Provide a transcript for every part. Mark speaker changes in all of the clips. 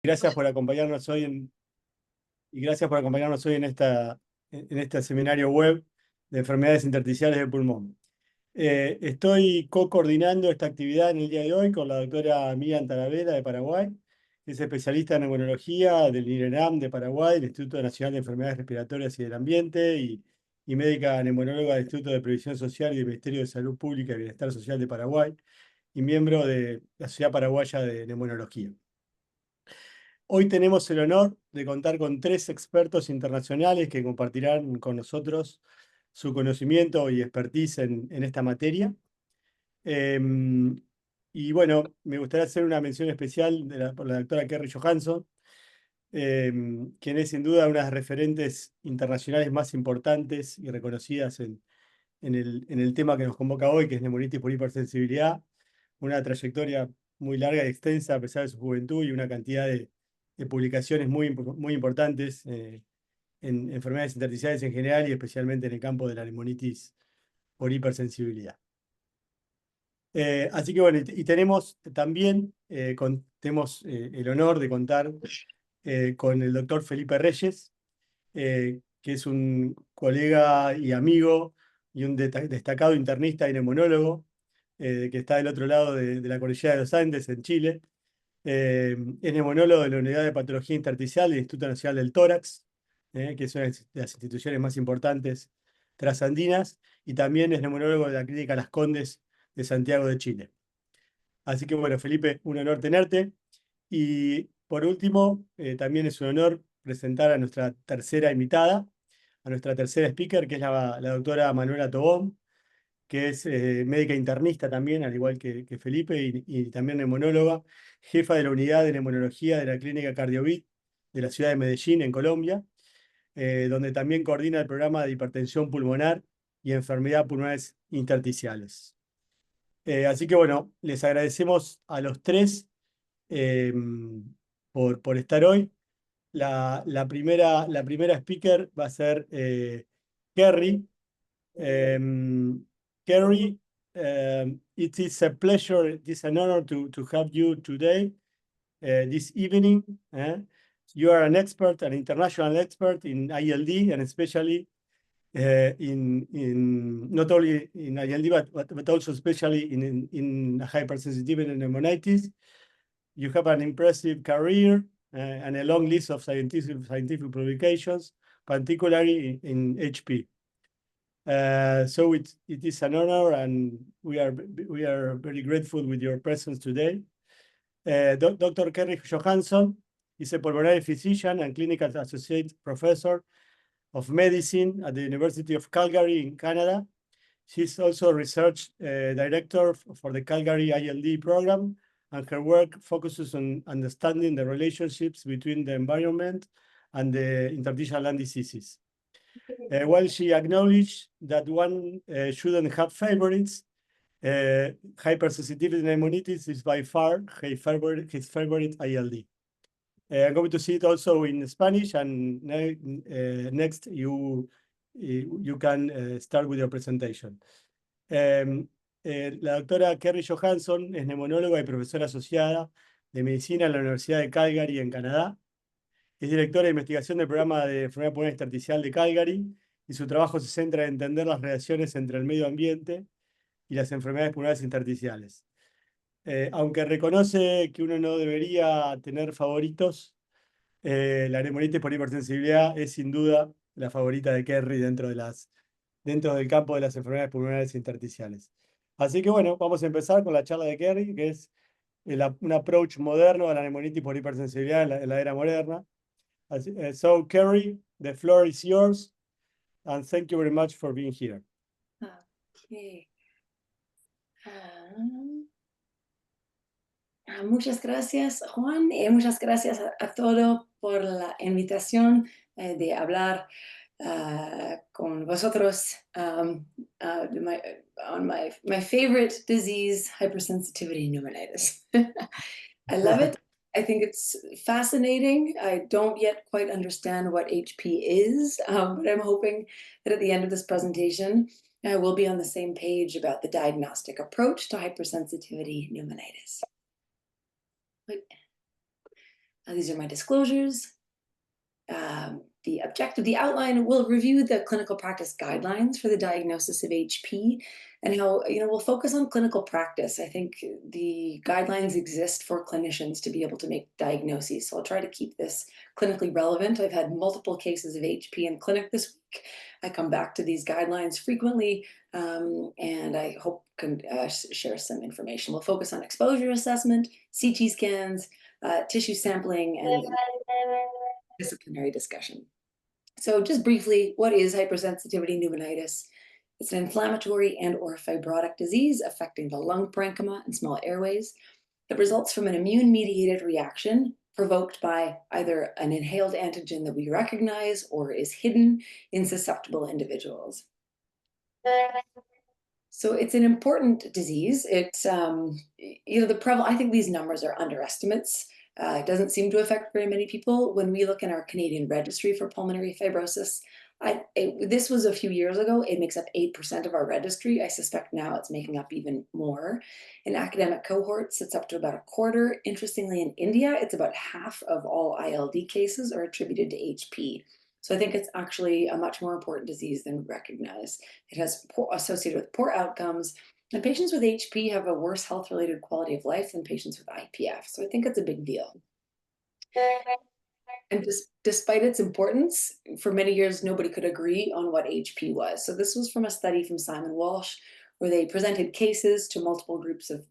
Speaker 1: Gracias por acompañarnos hoy en este seminario web de enfermedades intersticiales del pulmón. Estoy co-coordinando esta actividad en el día de hoy con la doctora Miriam Taravera de Paraguay, que es especialista en neumología del INERAM de Paraguay, el Instituto Nacional de Enfermedades Respiratorias y del Ambiente, y médica neumonóloga del Instituto de Previsión Social y del Ministerio de Salud Pública y Bienestar Social de Paraguay, y miembro de la Sociedad Paraguaya de Neumonología. Hoy tenemos el honor de contar con 3 expertos internacionales que compartirán con nosotros su conocimiento y expertise en esta materia. Y bueno, me gustaría hacer una mención especial por la doctora Kerry Johansson, quien es sin duda una de las referentes internacionales más importantes y reconocidas en el tema que nos convoca hoy, que es neumonitis por hipersensibilidad. Una trayectoria muy larga y extensa a pesar de su juventud y una cantidad de publicaciones muy importantes en enfermedades intersticiales en general y especialmente en el campo de la neumonitis por hipersensibilidad. Así que bueno, y tenemos también tenemos el honor de contar con el doctor Felipe Reyes, que es un colega y amigo y un destacado internista y neumonólogo, que está del otro lado de la cordillera de los Andes, en Chile. Es neumonólogo de la Unidad de Patología Intersticial del Instituto Nacional del Tórax, que es una de las instituciones más importantes trasandinas, y también es neumonólogo de la Clínica Las Condes de Santiago de Chile. Así que bueno, Felipe, un honor tenerte. Y por último, también es un honor presentar a nuestra tercera invitada, a nuestra tercera speaker, que es la doctora Manuela Tobón, que es médica internista también, al igual que Felipe, y también neumonóloga, jefa de la unidad de neumonología de la Clínica Cardiovit de la ciudad de Medellín, en Colombia, donde también coordina el programa de hipertensión pulmonar y enfermedades pulmonares intersticiales. Así que bueno, les agradecemos a los 3 por estar hoy. La primera speaker va a ser Kerry. Kerry, it is a pleasure, it is an honor to have you today, this evening. You are an expert, an international expert in ILD, and especially in not only in ILD, but also especially in hypersensitivity and pneumonitis. You have an impressive career and a long list of scientific publications, particularly in HP. So it is an honor, and we are very grateful with your presence today. Dr. Kerry Johansson is a pulmonary physician and clinical associate professor of medicine at the University of Calgary in Canada. She's also research director for the Calgary ILD program, and her work focuses on understanding the relationships between the environment and the interstitial lung diseases. While she acknowledged that one shouldn't have favorites, hypersensitivity pneumonitis is by far his favorite ILD. I'm going to see it also in Spanish, and next you can start with your presentation. La doctora Kerry Johansson es neumonóloga y profesora asociada de medicina en la Universidad de Calgary, en Canadá. Es directora de investigación del programa de enfermedad pulmonar intersticial de Calgary, y su trabajo se centra en entender las relaciones entre el medio ambiente y las enfermedades pulmonares intersticiales. Aunque reconoce que uno no debería tener favoritos, la neumonitis por hipersensibilidad es sin duda la favorita de Kerry dentro del campo de las enfermedades pulmonares intersticiales. Así que bueno, vamos a empezar con la charla de Kerry, que es un approach moderno a la neumonitis por hipersensibilidad en la era moderna. So, Kerry, the floor is yours, and thank you very much for being here.
Speaker 2: Okay. Muchas gracias, Juan, y muchas gracias a todos por la invitación de hablar con vosotros on my favorite disease, hypersensitivity pneumonitis. I love it. I think it's fascinating. I don't yet quite understand what HP is, but I'm hoping that at the end of this presentation, we'll be on the same page about the diagnostic approach to hypersensitivity pneumonitis. These are my disclosures. The objective, the outline will review the clinical practice guidelines for the diagnosis of HP and how, we'll focus on clinical practice. I think the guidelines exist for clinicians to be able to make diagnoses. So I'll try to keep this clinically relevant. I've had multiple cases of HP in clinic this week. I come back to these guidelines frequently, and I hope can share some information. We'll focus on exposure assessment, CT scans, tissue sampling, and disciplinary discussion. So just briefly, what is hypersensitivity pneumonitis? It's an inflammatory and or fibrotic disease affecting the lung parenchyma and small airways that results from an immune-mediated reaction provoked by either an inhaled antigen that we recognize or is hidden in susceptible individuals. So it's an important disease. It's, I think these numbers are underestimates. It doesn't seem to affect very many people. When we look in our Canadian registry for pulmonary fibrosis, this was a few years ago. It makes up 8% of our registry. I suspect now it's making up even more. In academic cohorts, it's up to about a quarter. Interestingly, in India, it's about half of all ILD cases are attributed to HP. So I think it's actually a much more important disease than we recognize. It has associated with poor outcomes, and patients with HP have a worse health-related quality of life than patients with IPF. So I think it's a big deal. And despite its importance, for many years, nobody could agree on what HP was. So this was from a study from Simon Walsh, where they presented cases to multiple groups of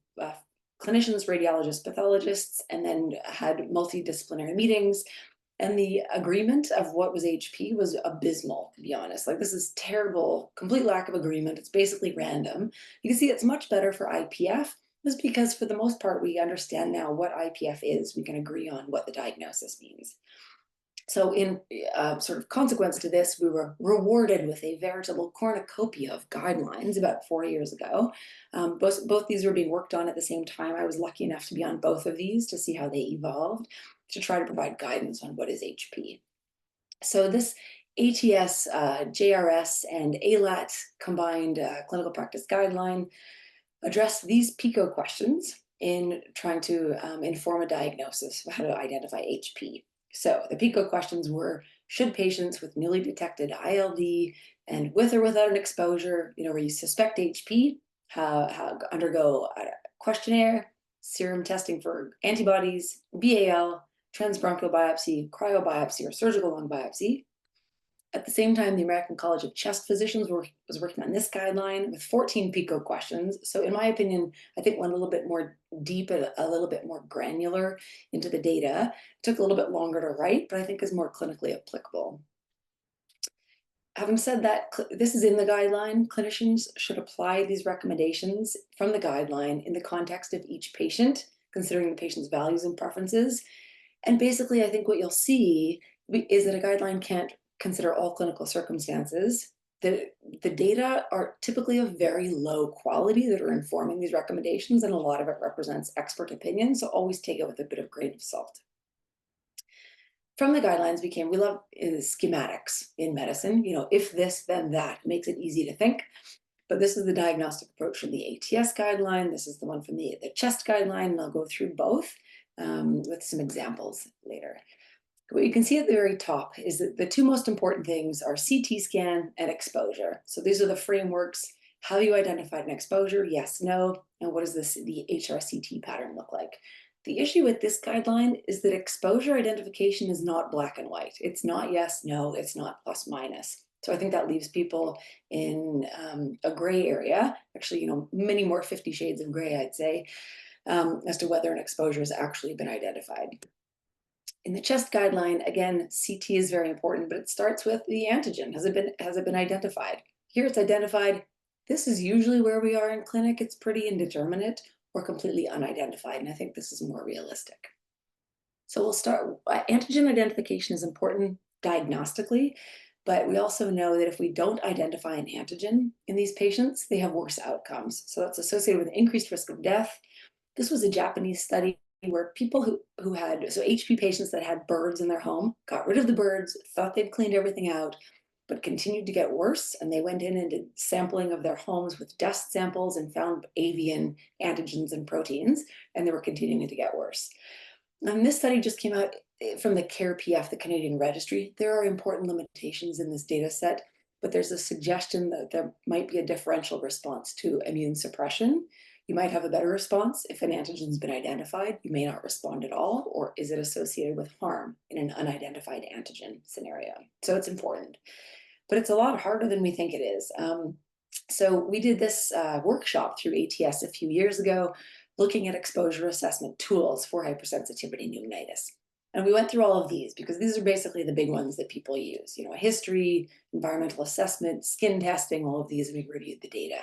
Speaker 2: clinicians, radiologists, pathologists, and then had multidisciplinary meetings. And the agreement of what was HP was abysmal, to be honest. Like, this is terrible, complete lack of agreement. It's basically random. You can see it's much better for IPF. This is because for the most part, we understand now what IPF is. We can agree on what the diagnosis means. So in sort of consequence to this, we were rewarded with a veritable cornucopia of guidelines about 4 years ago. Both these were being worked on at the same time. I was lucky enough to be on both of these to see how they evolved, to try to provide guidance on what is HP. So this ATS, JRS, and ALAT combined clinical practice guideline addressed these PICO questions in trying to inform a diagnosis of how to identify HP. So the PICO questions were, should patients with newly detected ILD and with or without an exposure, where you suspect HP, undergo a questionnaire, serum testing for antibodies, BAL, transbronchial biopsy, cryobiopsy, or surgical lung biopsy. At the same time, the American College of Chest Physicians was working on this guideline with 14 PICO questions. So in my opinion, I think went a little bit more deep and a little bit more granular into the data. It took a little bit longer to write, but I think is more clinically applicable. Having said that, this is in the guideline. Clinicians should apply these recommendations from the guideline in the context of each patient, considering the patient's values and preferences. And basically, I think what you'll see is that a guideline can't consider all clinical circumstances. The data are typically of very low quality that are informing these recommendations, and a lot of it represents expert opinion, so always take it with a bit of grain of salt. From the guidelines we love schematics in medicine. If this, then that, makes it easy to think. But this is the diagnostic approach from the ATS guideline. This is the one from the CHEST guideline, and I'll go through both with some examples later. What you can see at the very top is that the two most important things are CT scan and exposure. So these are the frameworks. How you identified an exposure, yes, no, and what does the HRCT pattern look like? The issue with this guideline is that exposure identification is not black and white. It's not yes, no, it's not plus minus. So I think that leaves people in a gray area, actually, many more 50 shades of gray, I'd say, as to whether an exposure has actually been identified. In the CHEST guideline, again, CT is very important, but it starts with the antigen. Has it been identified? Here it's identified. This is usually where we are in clinic. It's pretty indeterminate or completely unidentified, and I think this is more realistic. So we'll start. Antigen identification is important diagnostically, but we also know that if we don't identify an antigen in these patients, they have worse outcomes. So that's associated with increased risk of death. This was a Japanese study where people who had, HP patients that had birds in their home, got rid of the birds, thought they'd cleaned everything out, but continued to get worse. And they went in and did sampling of their homes with dust samples and found avian antigens and proteins, and they were continuing to get worse. And this study just came out from the CARE-PF, the Canadian Registry, there are important limitations in this data set, but there's a suggestion that there might be a differential response to immune suppression. You might have a better response if an antigen's been identified. You may not respond at all, or is it associated with harm in an unidentified antigen scenario? So it's important, but it's a lot harder than we think it is. So we did this workshop through ATS a few years ago, looking at exposure assessment tools for hypersensitivity pneumonitis. And we went through all of these because these are basically the big ones that people use, you know, history, environmental assessment, skin testing, all of these, and we reviewed the data.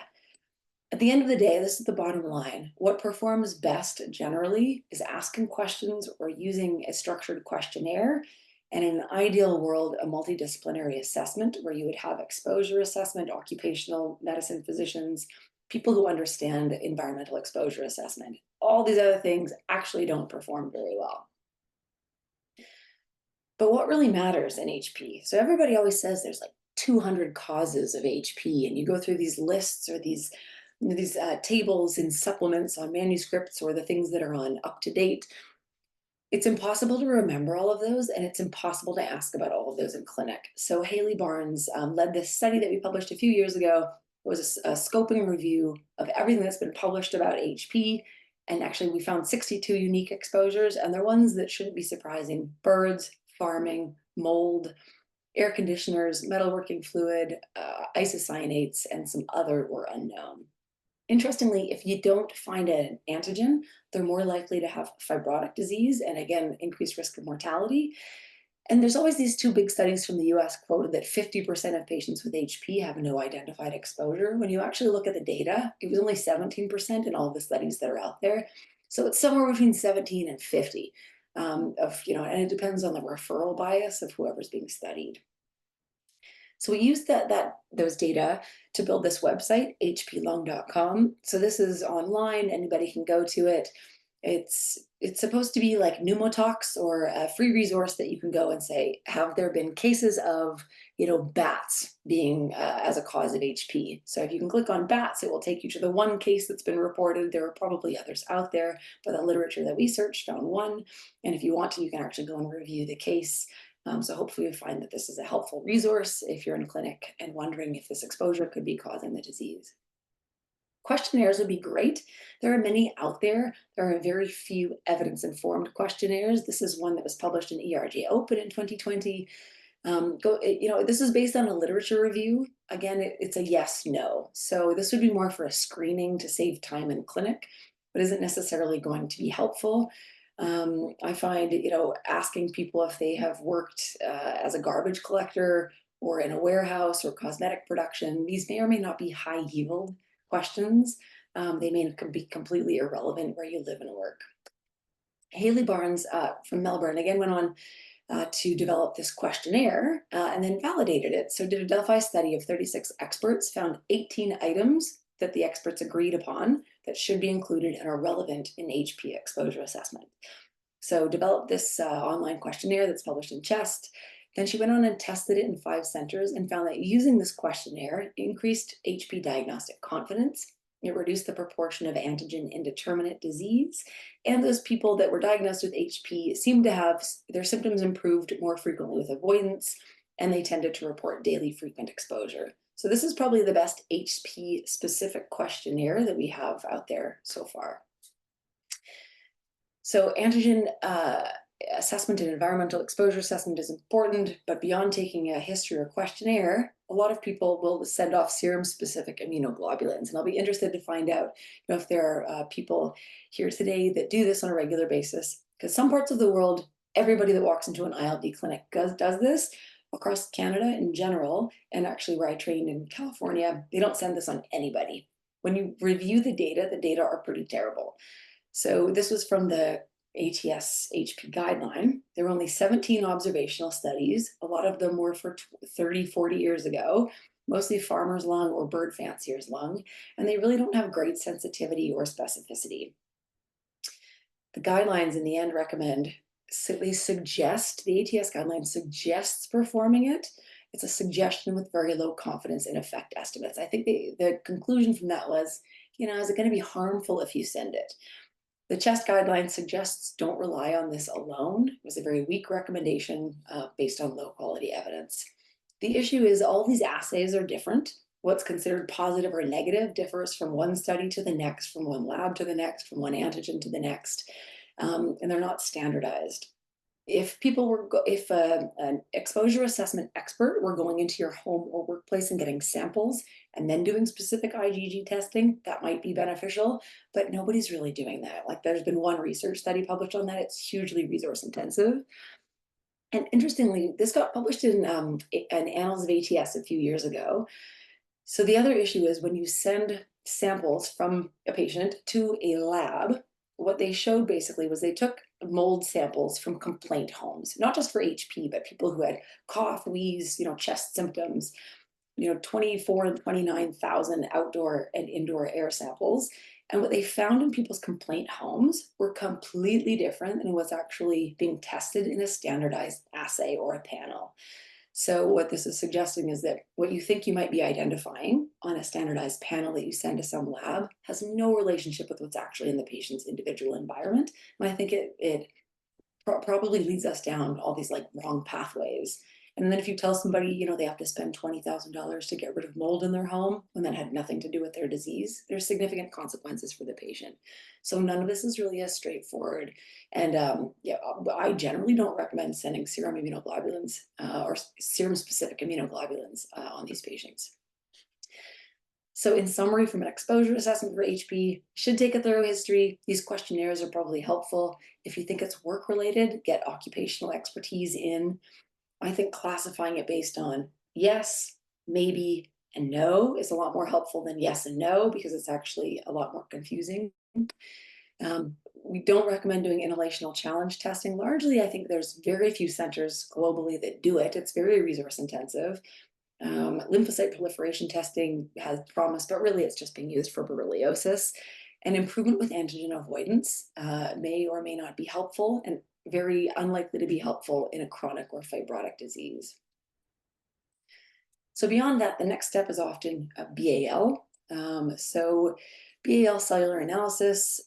Speaker 2: At the end of the day, this is the bottom line. What performs best generally is asking questions or using a structured questionnaire, and in an ideal world, a multidisciplinary assessment where you would have exposure assessment, occupational medicine physicians, people who understand environmental exposure assessment. All these other things actually don't perform very well. But what really matters in HP? So everybody always says there's like 200 causes of HP, and you go through these lists or these tables and supplements on manuscripts or the things that are on UpToDate. It's impossible to remember all of those, and it's impossible to ask about all of those in clinic. So Haley Barnes led this study that we published a few years ago. It was a scoping review of everything that's been published about HP. And actually, we found 62 unique exposures, and they're ones that shouldn't be surprising: birds, farming, mold, air conditioners, metalworking fluid, isocyanates, and some other were unknown. Interestingly, if you don't find an antigen, they're more likely to have fibrotic disease and, again, increased risk of mortality. And there's always these two big studies from the US quoted that 50% of patients with HP have no identified exposure. When you actually look at the data, it was only 17% in all the studies that are out there. So it's somewhere between 17 and 50 and it depends on the referral bias of whoever's being studied. So we used those data to build this website, hplung.com. So this is online, anybody can go to it. It's supposed to be like Pneumotox, or a free resource that you can go and say, have there been cases of, bats being as a cause of HP? So if you can click on bats, it will take you to the one case that's been reported. There are probably others out there, but the literature that we searched found one. And if you want to, you can actually go and review the case. So hopefully you'll find that this is a helpful resource if you're in clinic and wondering if this exposure could be causing the disease. Questionnaires would be great. There are many out there. There are very few evidence-informed questionnaires. This is one that was published in ERJ Open in 2020. This is based on a literature review. Again, it's a yes, no. So this would be more for a screening to save time in clinic, but isn't necessarily going to be helpful. I find, asking people if they have worked as a garbage collector or in a warehouse or cosmetic production, these may or may not be high yield questions. They may be completely irrelevant where you live and work. Haley Barnes from Melbourne again went on to develop this questionnaire and then validated it. So did a Delphi study of 36 experts, found 18 items that the experts agreed upon that should be included and are relevant in HP exposure assessment. So developed this online questionnaire that's published in CHEST. Then she went on and tested it in 5 centers and found that using this questionnaire increased HP diagnostic confidence. It reduced the proportion of antigen indeterminate disease, and those people that were diagnosed with HP seemed to have their symptoms improved more frequently with avoidance, and they tended to report daily frequent exposure. So this is probably the best HP specific questionnaire that we have out there so far. So antigen assessment and environmental exposure assessment is important, but beyond taking a history or questionnaire, a lot of people will send off serum-specific immunoglobulins. And I'll be interested to find out if there are people here today that do this on a regular basis, because some parts of the world, everybody that walks into an ILD clinic does this. Across Canada in general, and actually where I trained in California, they don't send this on anybody. When you review the data are pretty terrible. So this was from the ATS HP guideline. There were only 17 observational studies. A lot of them were for 30, 40 years ago, mostly farmer's lung or bird fancier's lung, and they really don't have great sensitivity or specificity. The guidelines in the end recommend, they suggest, the ATS guideline suggests performing it. It's a suggestion with very low confidence in effect estimates. I think the conclusion from that was, is it going to be harmful if you send it? The CHEST guideline suggests don't rely on this alone. It was a very weak recommendation based on low quality evidence. The issue is all these assays are different. What's considered positive or negative differs from one study to the next, from one lab to the next, from one antigen to the next, and they're not standardized. If an exposure assessment expert were going into your home or workplace and getting samples and then doing specific IgG testing, that might be beneficial, but nobody's really doing that. Like there's been one research study published on that. It's hugely resource intensive. And interestingly, this got published in an Annals of ATS a few years ago. So the other issue is when you send samples from a patient to a lab, what they showed basically was they took mold samples from complaint homes, not just for HP, but people who had cough, wheeze, chest symptoms, 24 and 29,000 outdoor and indoor air samples. And what they found in people's complaint homes were completely different than what's actually being tested in a standardized assay or a panel. So what this is suggesting is that what you think you might be identifying on a standardized panel that you send to some lab has no relationship with what's actually in the patient's individual environment. And I think it probably leads us down all these like wrong pathways. And then if you tell somebody, they have to spend $20,000 to get rid of mold in their home when that had nothing to do with their disease, there's significant consequences for the patient. So none of this is really as straightforward. And I generally don't recommend sending serum immunoglobulins or serum specific immunoglobulins on these patients. So in summary, from an exposure assessment for HP, should take a thorough history. These questionnaires are probably helpful. If you think it's work-related, get occupational expertise in. I think classifying it based on yes, maybe, and no is a lot more helpful than yes and no, because it's actually a lot more confusing. We don't recommend doing inhalational challenge testing. Largely, I think there's very few centers globally that do it. It's very resource intensive. Lymphocyte proliferation testing has promise, but really it's just being used for borreliosis. And improvement with antigen avoidance may or may not be helpful and very unlikely to be helpful in a chronic or fibrotic disease. So beyond that, the next step is often BAL. So BAL cellular analysis,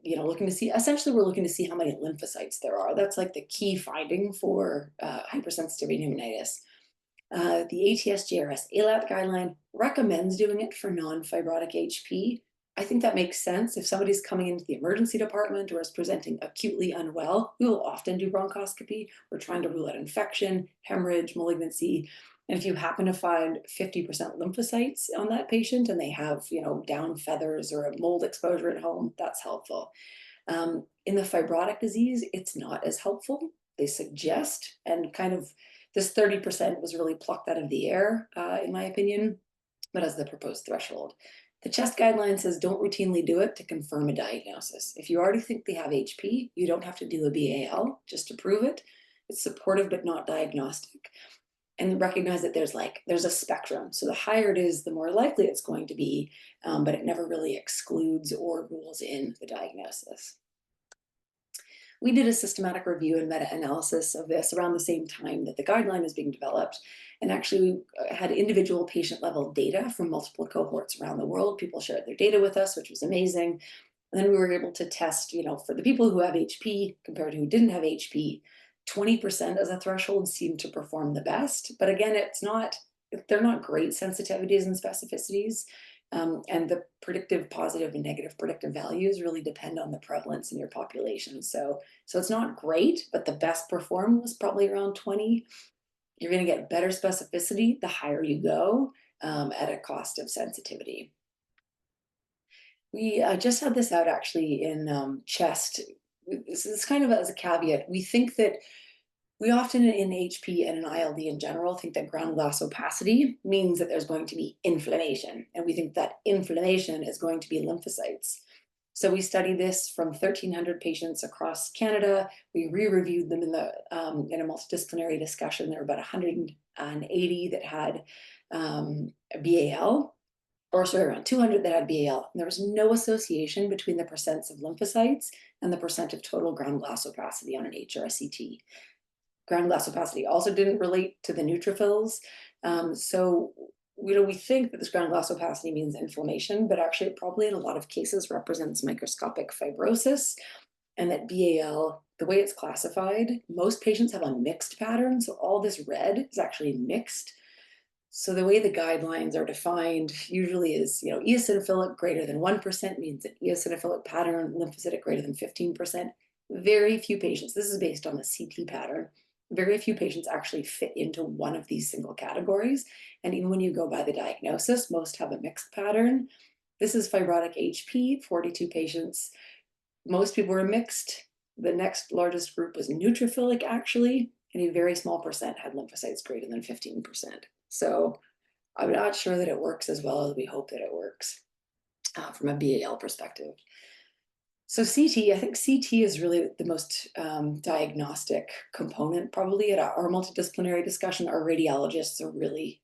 Speaker 2: looking to see, essentially we're looking to see how many lymphocytes there are. That's like the key finding for hypersensitivity pneumonitis. The ATS-JRS ALAP guideline recommends doing it for non-fibrotic HP. I think that makes sense. If somebody's coming into the emergency department or is presenting acutely unwell, we will often do bronchoscopy. We're trying to rule out infection, hemorrhage, malignancy. And if you happen to find 50% lymphocytes on that patient and they have, down feathers or a mold exposure at home, that's helpful. In the fibrotic disease, it's not as helpful. They suggest, and kind of this 30% was really plucked out of the air, in my opinion, but as the proposed threshold. The CHEST guideline says don't routinely do it to confirm a diagnosis. If you already think they have HP, you don't have to do a BAL just to prove it. It's supportive but not diagnostic. And recognize that there's a spectrum. So the higher it is, the more likely it's going to be, but it never really excludes or rules in the diagnosis. We did a systematic review and meta-analysis of this around the same time that the guideline was being developed, and actually had individual patient level data from multiple cohorts around the world. People shared their data with us, which was amazing. And then we were able to test, for the people who have HP compared to who didn't have HP, 20% as a threshold seemed to perform the best. But again, they're not great sensitivities and specificities. And the predictive positive and negative predictive values really depend on the prevalence in your population. So it's not great, but the best performed was probably around 20. You're going to get better specificity the higher you go at a cost of sensitivity. We just had this out actually in CHEST. This is kind of as a caveat. We think that we often in HP and in ILD in general think that ground glass opacity means that there's going to be inflammation. And we think that inflammation is going to be lymphocytes. So we studied this from 1,300 patients across Canada. We re-reviewed them in a multidisciplinary discussion. There were about 180 that had a BAL, or sorry, around 200 that had BAL. And there was no association between the percents of lymphocytes and the percent of total ground glass opacity on an HRCT. Ground glass opacity also didn't relate to the neutrophils. So we think that this ground glass opacity means inflammation, but actually it probably in a lot of cases represents microscopic fibrosis, and that BAL, the way it's classified, most patients have a mixed pattern. So all this red is actually mixed. So the way the guidelines are defined usually is, eosinophilic greater than 1% means an eosinophilic pattern, lymphocytic greater than 15%. Very few patients, this is based on the CT pattern, very few patients actually fit into one of these single categories. And even when you go by the diagnosis, most have a mixed pattern. This is fibrotic HP, 42 patients. Most people were mixed. The next largest group was neutrophilic, actually, and a very small percent had lymphocytes greater than 15%. So I'm not sure that it works as well as we hope that it works from a BAL perspective. So CT, I think CT is really the most diagnostic component probably at our multidisciplinary discussion. Our radiologists are really,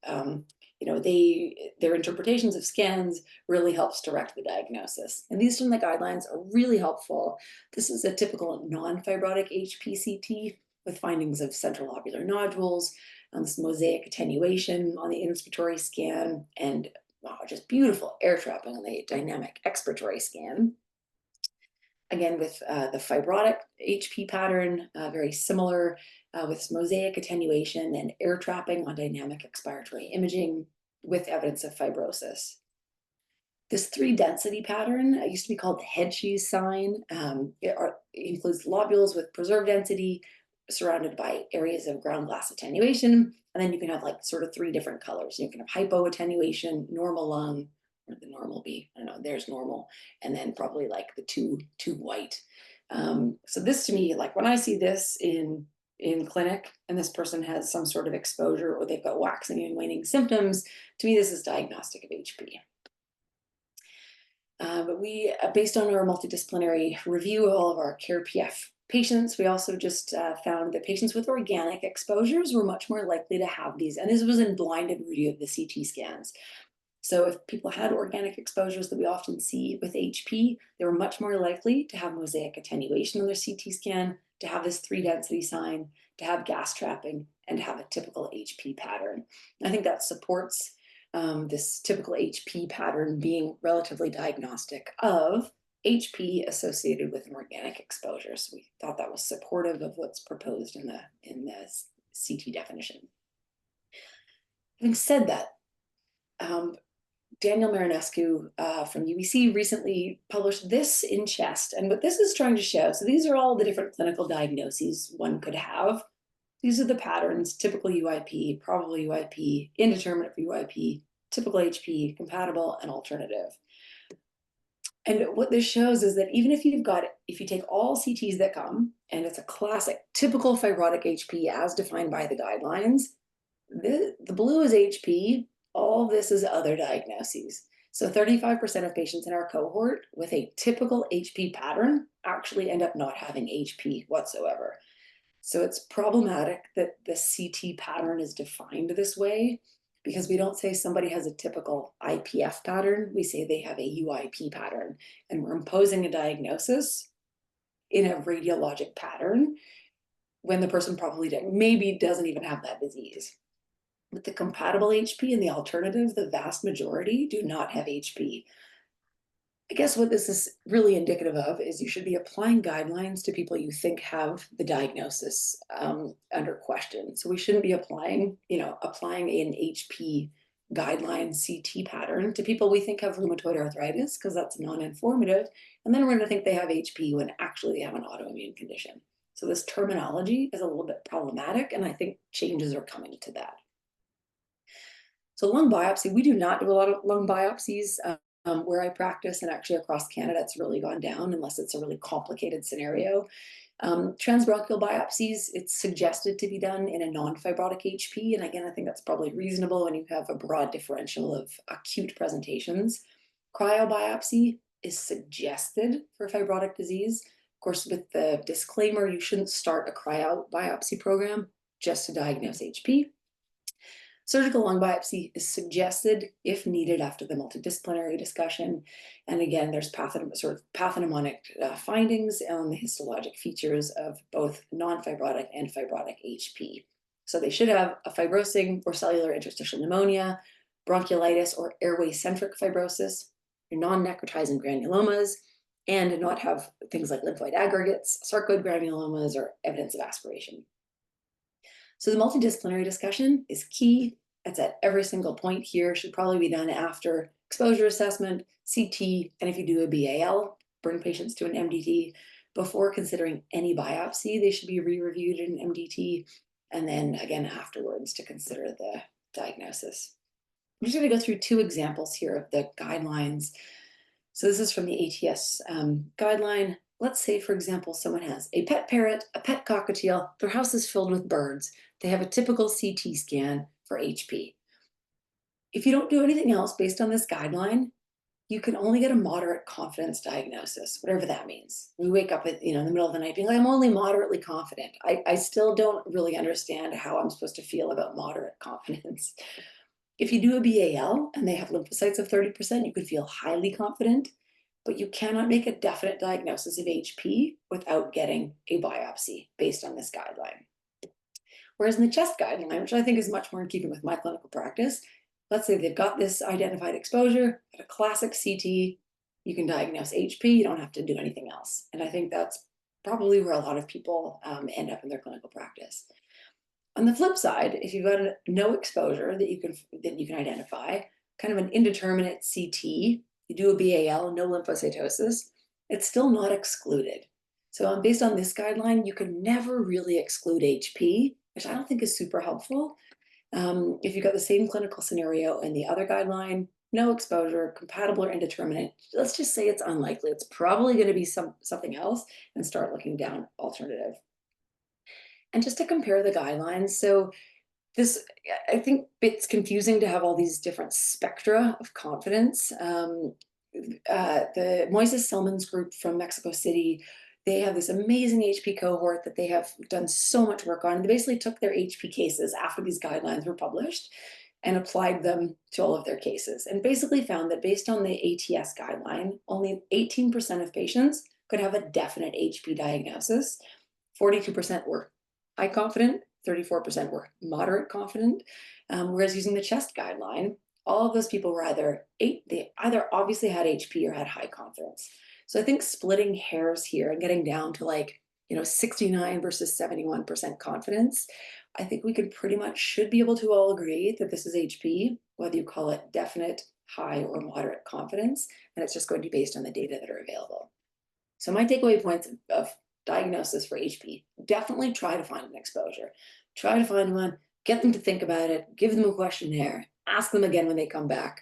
Speaker 2: their interpretations of scans really helps direct the diagnosis. And these from the guidelines are really helpful. This is a typical non-fibrotic HPCT with findings of central lobular nodules, this mosaic attenuation on the inspiratory scan, and just beautiful air trapping on the dynamic expiratory scan. Again, with the fibrotic HP pattern, very similar with mosaic attenuation and air trapping on dynamic expiratory imaging with evidence of fibrosis. This 3-density pattern used to be called the head cheese sign. It includes lobules with preserved density surrounded by areas of ground glass attenuation. And then you can have like sort of 3 different colors. You can have hypoattenuation, normal lung, or the normal be, I don't know, there's normal, and then probably like the two white. So this to me, like when I see this in clinic and this person has some sort of exposure or they've got waxing and waning symptoms, to me this is diagnostic of HP. But we, based on our multidisciplinary review of all of our CARE-PF patients, we also just found that patients with organic exposures were much more likely to have these. And this was in blinded review of the CT scans. So if people had organic exposures that we often see with HP, they were much more likely to have mosaic attenuation on their CT scan, to have this 3-density sign, to have gas trapping, and to have a typical HP pattern. I think that supports this typical HP pattern being relatively diagnostic of HP associated with an organic exposure. So we thought that was supportive of what's proposed in the CT definition. Having said that, Daniel Marinescu from UBC recently published this in CHEST. And what this is trying to show, so these are all the different clinical diagnoses one could have. These are the patterns: typical UIP, probable UIP, indeterminate for UIP, typical HP, compatible, and alternative. And what this shows is that even if if you take all CTs that come, and it's a classic typical fibrotic HP as defined by the guidelines, the blue is HP, all this is other diagnoses. So 35% of patients in our cohort with a typical HP pattern actually end up not having HP whatsoever. So it's problematic that the CT pattern is defined this way, because we don't say somebody has a typical IPF pattern, we say they have a UIP pattern, and we're imposing a diagnosis in a radiologic pattern when the person probably maybe doesn't even have that disease. With the compatible HP and the alternative, the vast majority do not have HP. I guess what this is really indicative of is you should be applying guidelines to people you think have the diagnosis under question. So we shouldn't be applying an HP guideline CT pattern to people we think have rheumatoid arthritis, because that's non-informative. And then we're going to think they have HP when actually they have an autoimmune condition. So this terminology is a little bit problematic, and I think changes are coming to that. So lung biopsy, we do not do a lot of lung biopsies where I practice, and actually across Canada, it's really gone down unless it's a really complicated scenario. Transbronchial biopsies, it's suggested to be done in a non-fibrotic HP. And again, I think that's probably reasonable when you have a broad differential of acute presentations. Cryobiopsy is suggested for fibrotic disease. Of course, with the disclaimer, you shouldn't start a cryobiopsy program just to diagnose HP. Surgical lung biopsy is suggested if needed after the multidisciplinary discussion. And again, there's pathognomonic findings on the histologic features of both non-fibrotic and fibrotic HP. So they should have a fibrosing or cellular interstitial pneumonia, bronchiolitis or airway-centric fibrosis, your non-necrotizing granulomas, and not have things like lymphoid aggregates, sarcoid granulomas, or evidence of aspiration. So the multidisciplinary discussion is key. It's at every single point here, should probably be done after exposure assessment, CT, and if you do a BAL, bring patients to an MDT. Before considering any biopsy, they should be re-reviewed in MDT, and then again afterwards to consider the diagnosis. I'm just going to go through 2 examples here of the guidelines. So this is from the ATS guideline. Let's say, for example, someone has a pet parrot, a pet cockatiel, their house is filled with birds. They have a typical CT scan for HP. If you don't do anything else based on this guideline, you can only get a moderate confidence diagnosis, whatever that means. We wake up at, in the middle of the night being like, I'm only moderately confident. I still don't really understand how I'm supposed to feel about moderate confidence. If you do a BAL and they have lymphocytes of 30%, you could feel highly confident, but you cannot make a definite diagnosis of HP without getting a biopsy based on this guideline. Whereas in the chest guideline, which I think is much more in keeping with my clinical practice, let's say they've got this identified exposure at a classic CT, you can diagnose HP, you don't have to do anything else. And I think that's probably where a lot of people end up in their clinical practice. On the flip side, if you've got no exposure that you can identify, kind of an indeterminate CT, you do a BAL, no lymphocytosis, it's still not excluded. So based on this guideline, you can never really exclude HP, which I don't think is super helpful. If you've got the same clinical scenario in the other guideline, no exposure, compatible or indeterminate, let's just say it's unlikely. It's probably going to be something else, and start looking down alternative. And just to compare the guidelines, so this, I think it's confusing to have all these different spectra of confidence. The Moises Selman's group from Mexico City, they have this amazing HP cohort that they have done so much work on. They basically took their HP cases after these guidelines were published and applied them to all of their cases, and basically found that based on the ATS guideline, only 18% of patients could have a definite HP diagnosis. 42% were high confident, 34% were moderate confident, whereas using the chest guideline, all of those people were they either obviously had HP or had high confidence. So I think splitting hairs here and getting down to 69 versus 71% confidence, I think we should be able to all agree that this is HP, whether you call it definite, high, or moderate confidence, and it's just going to be based on the data that are available. So my takeaway points of diagnosis for HP: definitely try to find an exposure. Try to find one, get them to think about it, give them a questionnaire, ask them again when they come back.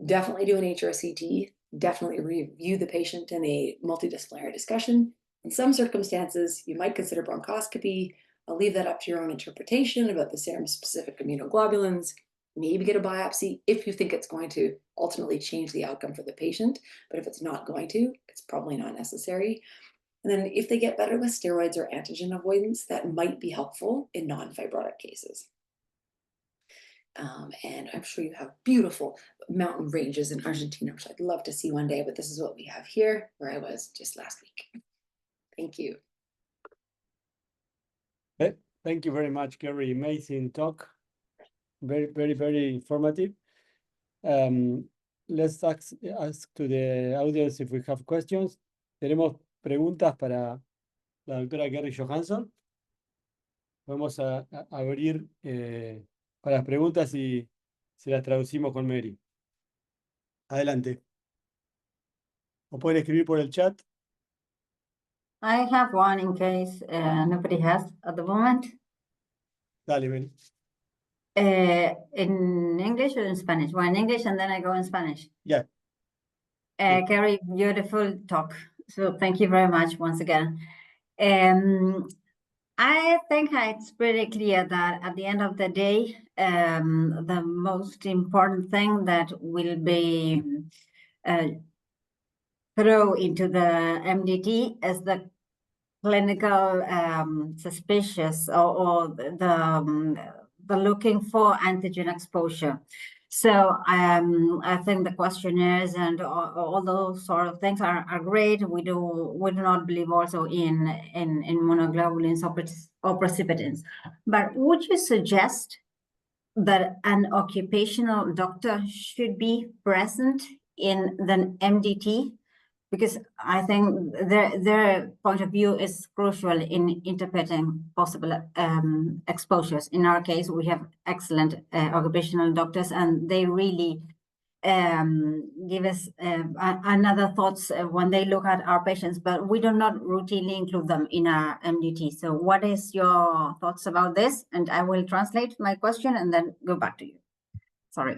Speaker 2: Definitely do an HRCT, definitely review the patient in a multidisciplinary discussion. In some circumstances, you might consider bronchoscopy. I'll leave that up to your own interpretation about the serum-specific immunoglobulins. Maybe get a biopsy if you think it's going to ultimately change the outcome for the patient, but if it's not going to, it's probably not necessary. And then if they get better with steroids or antigen avoidance, that might be helpful in non-fibrotic cases. And I'm sure you have beautiful mountain ranges in Argentina, which I'd love to see one day, but this is what we have here, where I was just last week. Thank you.
Speaker 1: Thank you very much, Kerry. Amazing talk. Very, very, very informative. Let's ask to the audience if we have questions. Tenemos preguntas para la doctora Kerry Johansson. Vamos a abrir para las preguntas y se las traducimos con Mary. Adelante. O pueden escribir por el chat.
Speaker 3: I have one in case nobody has at the moment.
Speaker 1: Dale, Mary.
Speaker 3: In English or in Spanish? Well, in English, and then I go in Spanish.
Speaker 1: Yeah.
Speaker 3: Kerry, beautiful talk. So thank you very much once again. I think it's pretty clear that at the end of the day, the most important thing that will be thrown into the MDT is the clinical suspicious or the looking for antigen exposure. So I think the questionnaires and all those sort of things are great. We do not believe also in immunoglobulins or precipitants. But would you suggest that an occupational doctor should be present in the MDT? Because I think their point of view is crucial in interpreting possible exposures. In our case, we have excellent occupational doctors, and they really give us another thoughts when they look at our patients, but we do not routinely include them in our MDT. So what is your thoughts about this? And I will translate my question and then go back to you. Sorry.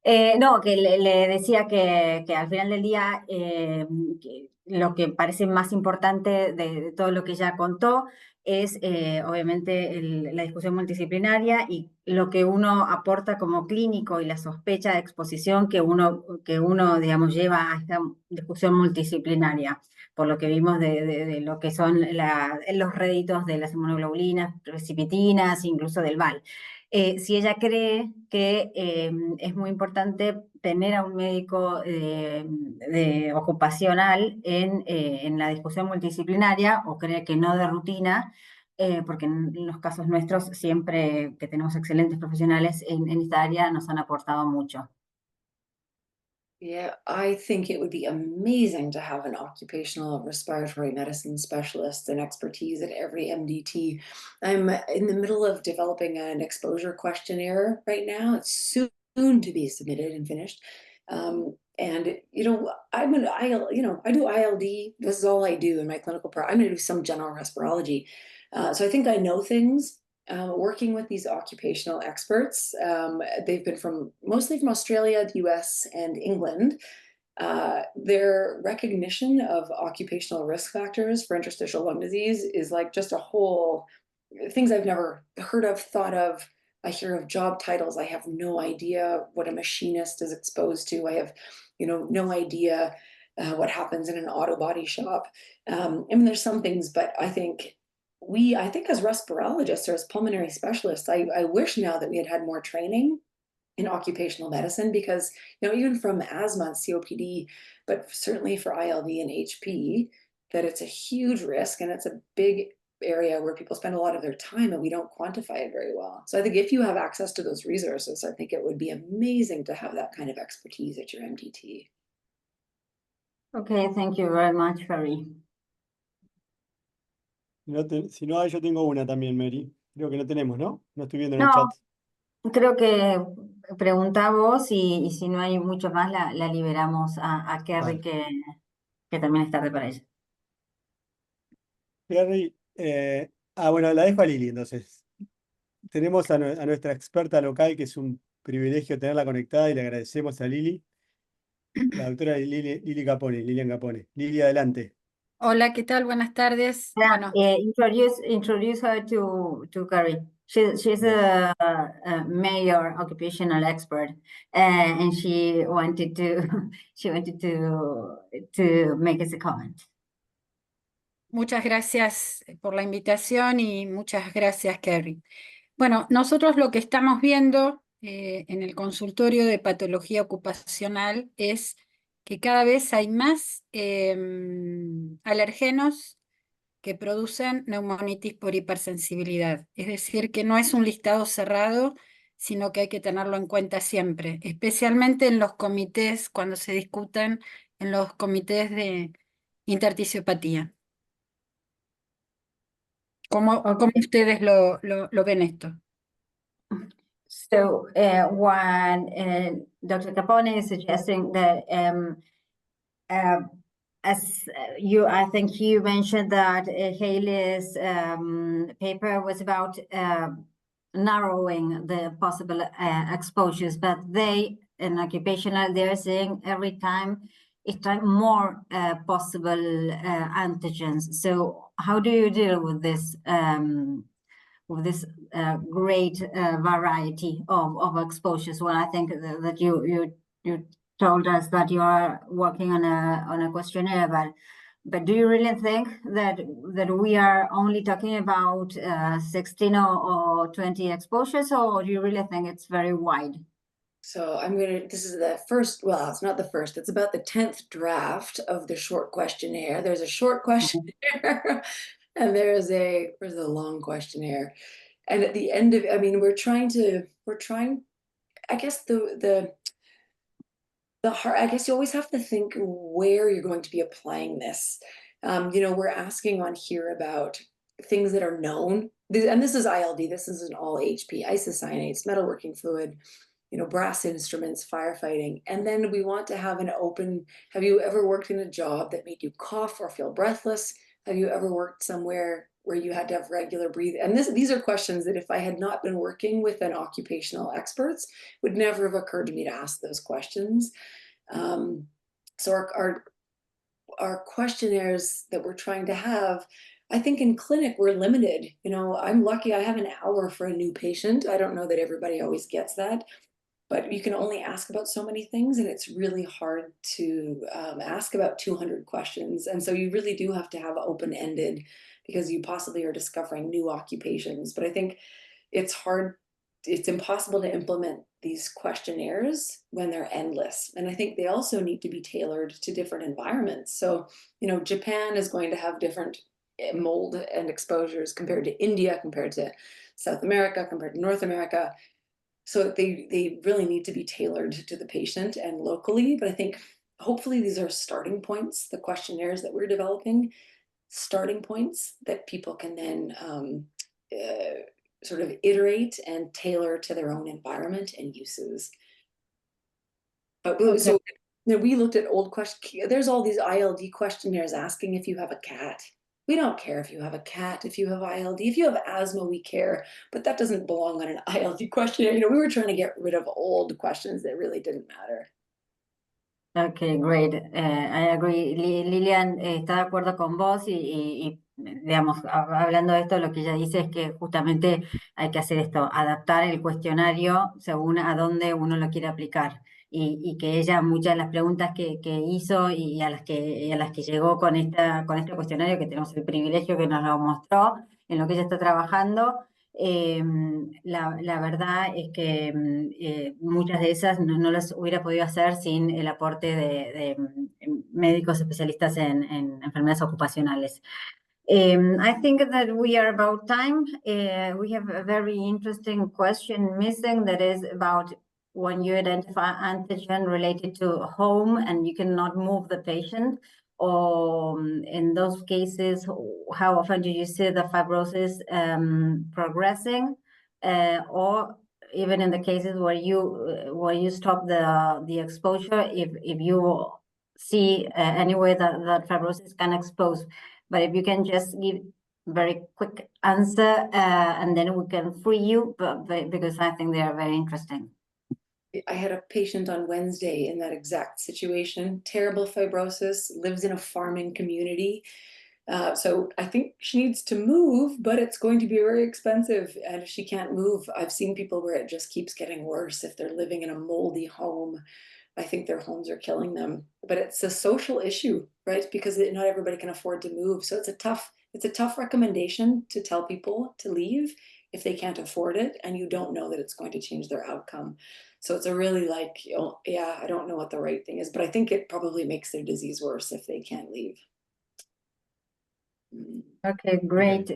Speaker 3: No, que le decía que al final del día que lo que parece más importante de todo lo que ella contó es obviamente la discusión multidisciplinaria y lo que uno aporta como clínico y la sospecha de exposición que uno digamos, lleva a esta discusión multidisciplinaria, por lo que vimos de lo que son los réditos de las inmunoglobulinas, precipitinas, incluso del VAL. Si ella cree que es muy importante tener a un médico ocupacional en la discusión multidisciplinaria o cree que no de rutina, porque en los casos nuestros siempre que tenemos excelentes profesionales en esta área nos han aportado mucho.
Speaker 2: Yeah, I think it would be amazing to have an occupational respiratory medicine specialist and expertise at every MDT. I'm in the middle of developing an exposure questionnaire right now. It's soon to be submitted and finished. And I'm an I do ILD. This is all I do in my clinical practice. I'm going to do some general respirology. So I think I know things. Working with these occupational experts. They've been mostly from Australia, the US, and England. Their recognition of occupational risk factors for interstitial lung disease is like just a whole things I've never heard of, thought of. I hear of job titles. I have no idea what a machinist is exposed to. I have, no idea what happens in an auto body shop. I mean, there's some things, but I think as respirologists or as pulmonary specialists, I wish now that we had more training in occupational medicine because, even from asthma and COPD, but certainly for ILD and HP, that it's a huge risk and it's a big area where people spend a lot of their time and we don't quantify it very well. So I think if you have access to those resources, I think it would be amazing to have that kind of expertise at your MDT.
Speaker 3: Okay, thank you very much, Ferry.
Speaker 1: Si no hay, yo tengo una también, Mary. Creo que no tenemos, ¿no? No estoy viendo en el
Speaker 3: No,
Speaker 1: chat.
Speaker 3: creo que pregunta vos y si no hay mucho más la liberamos a Kerry
Speaker 1: Vale.
Speaker 3: que también es tarde para ella.
Speaker 1: Kerry, bueno, la dejo a Lili entonces. Tenemos a nuestra experta local, que es un privilegio tenerla conectada y le agradecemos a Lili. La doctora Lilian Capone. Lili, adelante.
Speaker 4: Hola, ¿qué tal? Buenas tardes.
Speaker 3: Yeah,
Speaker 4: Bueno,
Speaker 3: introduce her to Kerry. She's a major occupational expert, and she wanted to make us a comment.
Speaker 4: muchas gracias por la invitación y muchas gracias, Kerry. Bueno, nosotros lo que estamos viendo en el consultorio de patología ocupacional es que cada vez hay más alergenos que producen neumonitis por hipersensibilidad. Es decir, que no es un listado cerrado, sino que hay que tenerlo en cuenta siempre, especialmente en los comités, cuando se discutan en los comités de intertisiopatía. ¿Cómo ustedes lo ven esto?
Speaker 3: So when Dr. Capone is suggesting that I think you mentioned that Haley's paper was about narrowing the possible exposures, but in occupational, they're saying every time it's more possible antigens. So how do you deal with this great variety of exposures? Well, I think that you told us that you are working on a questionnaire, but do you really think that we are only talking about 16 or 20 exposures, or do you really think it's very wide?
Speaker 2: So this is the first, well, it's not the first, it's about the 10th draft of the short questionnaire. There's a short questionnaire and there's a long questionnaire. And at the end of, I mean, we're trying, I guess I guess you always have to think where you're going to be applying this. You know, we're asking on here about things that are known, and this is ILD, this isn't all HP, isocyanates, metalworking fluid, you know, brass instruments, firefighting. And then we want to have an open, have you ever worked in a job that made you cough or feel breathless? Have you ever worked somewhere where you had to have regular breathing? And these are questions that if I had not been working with an occupational experts, would never have occurred to me to ask those questions. So our questionnaires that we're trying to have, I think in clinic we're limited. You know, I'm lucky I have an hour for a new patient. I don't know that everybody always gets that, but you can only ask about so many things, and it's really hard to ask about 200 questions. And so you really do have to have open-ended, because you possibly are discovering new occupations. But I think it's hard, it's impossible to implement these questionnaires when they're endless. And I think they also need to be tailored to different environments. So, you know, Japan is going to have different mold and exposures compared to India, compared to South America, compared to North America. So they really need to be tailored to the patient and locally. But I think hopefully these are starting points, the questionnaires that we're developing, starting points that people can then sort of iterate and tailor to their own environment and uses. But
Speaker 3: Okay.
Speaker 2: so, you know, we looked at old questions. There's all these ILD questionnaires asking if you have a cat. We don't care if you have a cat, if you have ILD, if you have asthma, we care, but that doesn't belong on an ILD questionnaire. You know, we were trying to get rid of old questions that really didn't matter.
Speaker 3: Okay, great. I agree. Lilian está de acuerdo con vos y, digamos, hablando de esto, lo que ella dice es que justamente hay que hacer esto, adaptar el cuestionario según a dónde uno lo quiere aplicar. Y que ella, muchas de las preguntas que hizo y a las que llegó con este cuestionario, que tenemos el privilegio que nos lo mostró en lo que ella está trabajando, la verdad es que muchas de esas no las hubiera podido hacer sin el aporte de médicos especialistas en enfermedades ocupacionales. I think that we are about time. We have a very interesting question missing, that is about when you identify antigen related to home and you cannot move the patient, or in those cases, how often do you see the fibrosis progressing, or even in the cases where you stop the exposure, if you see any way that fibrosis can expose. But if you can just give very quick answer, and then we can free you, because I think they are very interesting.
Speaker 2: I had a patient on Wednesday in that exact situation, terrible fibrosis, lives in a farming community. So I think she needs to move, but it's going to be very expensive. And if she can't move, I've seen people where it just keeps getting worse. If they're living in a moldy home, I think their homes are killing them. But it's a social issue, right? Because not everybody can afford to move. So it's a tough recommendation to tell people to leave if they can't afford it and you don't know that it's going to change their outcome. So it's a really like, oh, yeah, I don't know what the right thing is, but I think it probably makes their disease worse if they can't leave.
Speaker 3: Okay, great.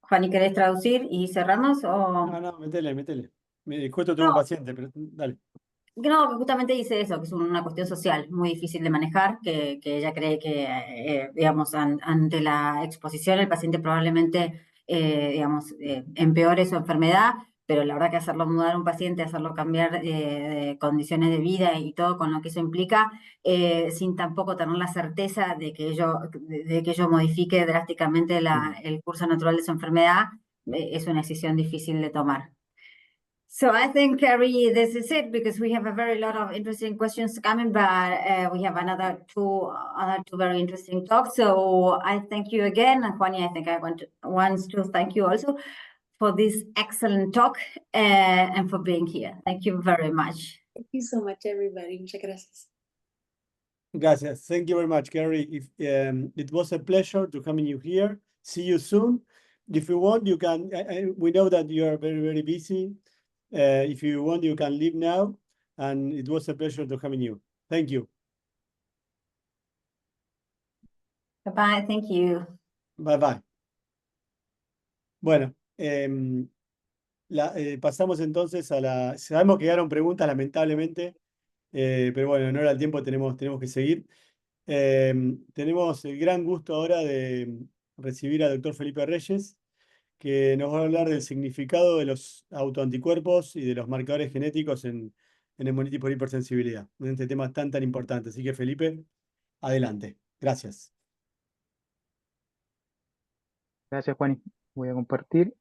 Speaker 3: Juani, ¿querés traducir y cerramos?
Speaker 1: No, métele. Justo tengo un paciente, pero dale.
Speaker 3: No, que justamente dice eso, que es una cuestión social muy difícil de manejar, que ella cree que, digamos, ante la exposición el paciente probablemente, digamos, empeore su enfermedad, pero la verdad que hacerlo mudar a un paciente, hacerlo cambiar de condiciones de vida y todo con lo que eso implica, sin tampoco tener la certeza de que ello modifique drásticamente el curso natural de su enfermedad, es una decisión difícil de tomar. So I think, Carrie, this is it, because we have a very lot of interesting questions coming, but we have another two very interesting talks. So I thank you again, and Juani, I think I want to thank you also for this excellent talk and for being here. Thank you very much.
Speaker 2: Thank you so much, everybody. Muchas gracias.
Speaker 1: Gracias. Thank you very much, Carrie. It was a pleasure to having you here. See you soon. If you want, you can. We know that you are very, very busy. If you want, you can leave now. And it was a pleasure to having you. Thank you.
Speaker 3: Bye-bye. Thank you.
Speaker 1: Bye-bye. Bueno, Pasamos entonces a la... Sabemos que quedaron preguntas, lamentablemente, pero bueno, en hora del tiempo tenemos que seguir. Tenemos el gran gusto ahora de recibir al doctor Felipe Reyes, que nos va a hablar del significado de los autoanticuerpos y de los marcadores genéticos en hemolitis por hipersensibilidad, en este tema tan importante. Así que, Felipe, adelante. Gracias.
Speaker 5: Gracias, Juan. Voy a compartir.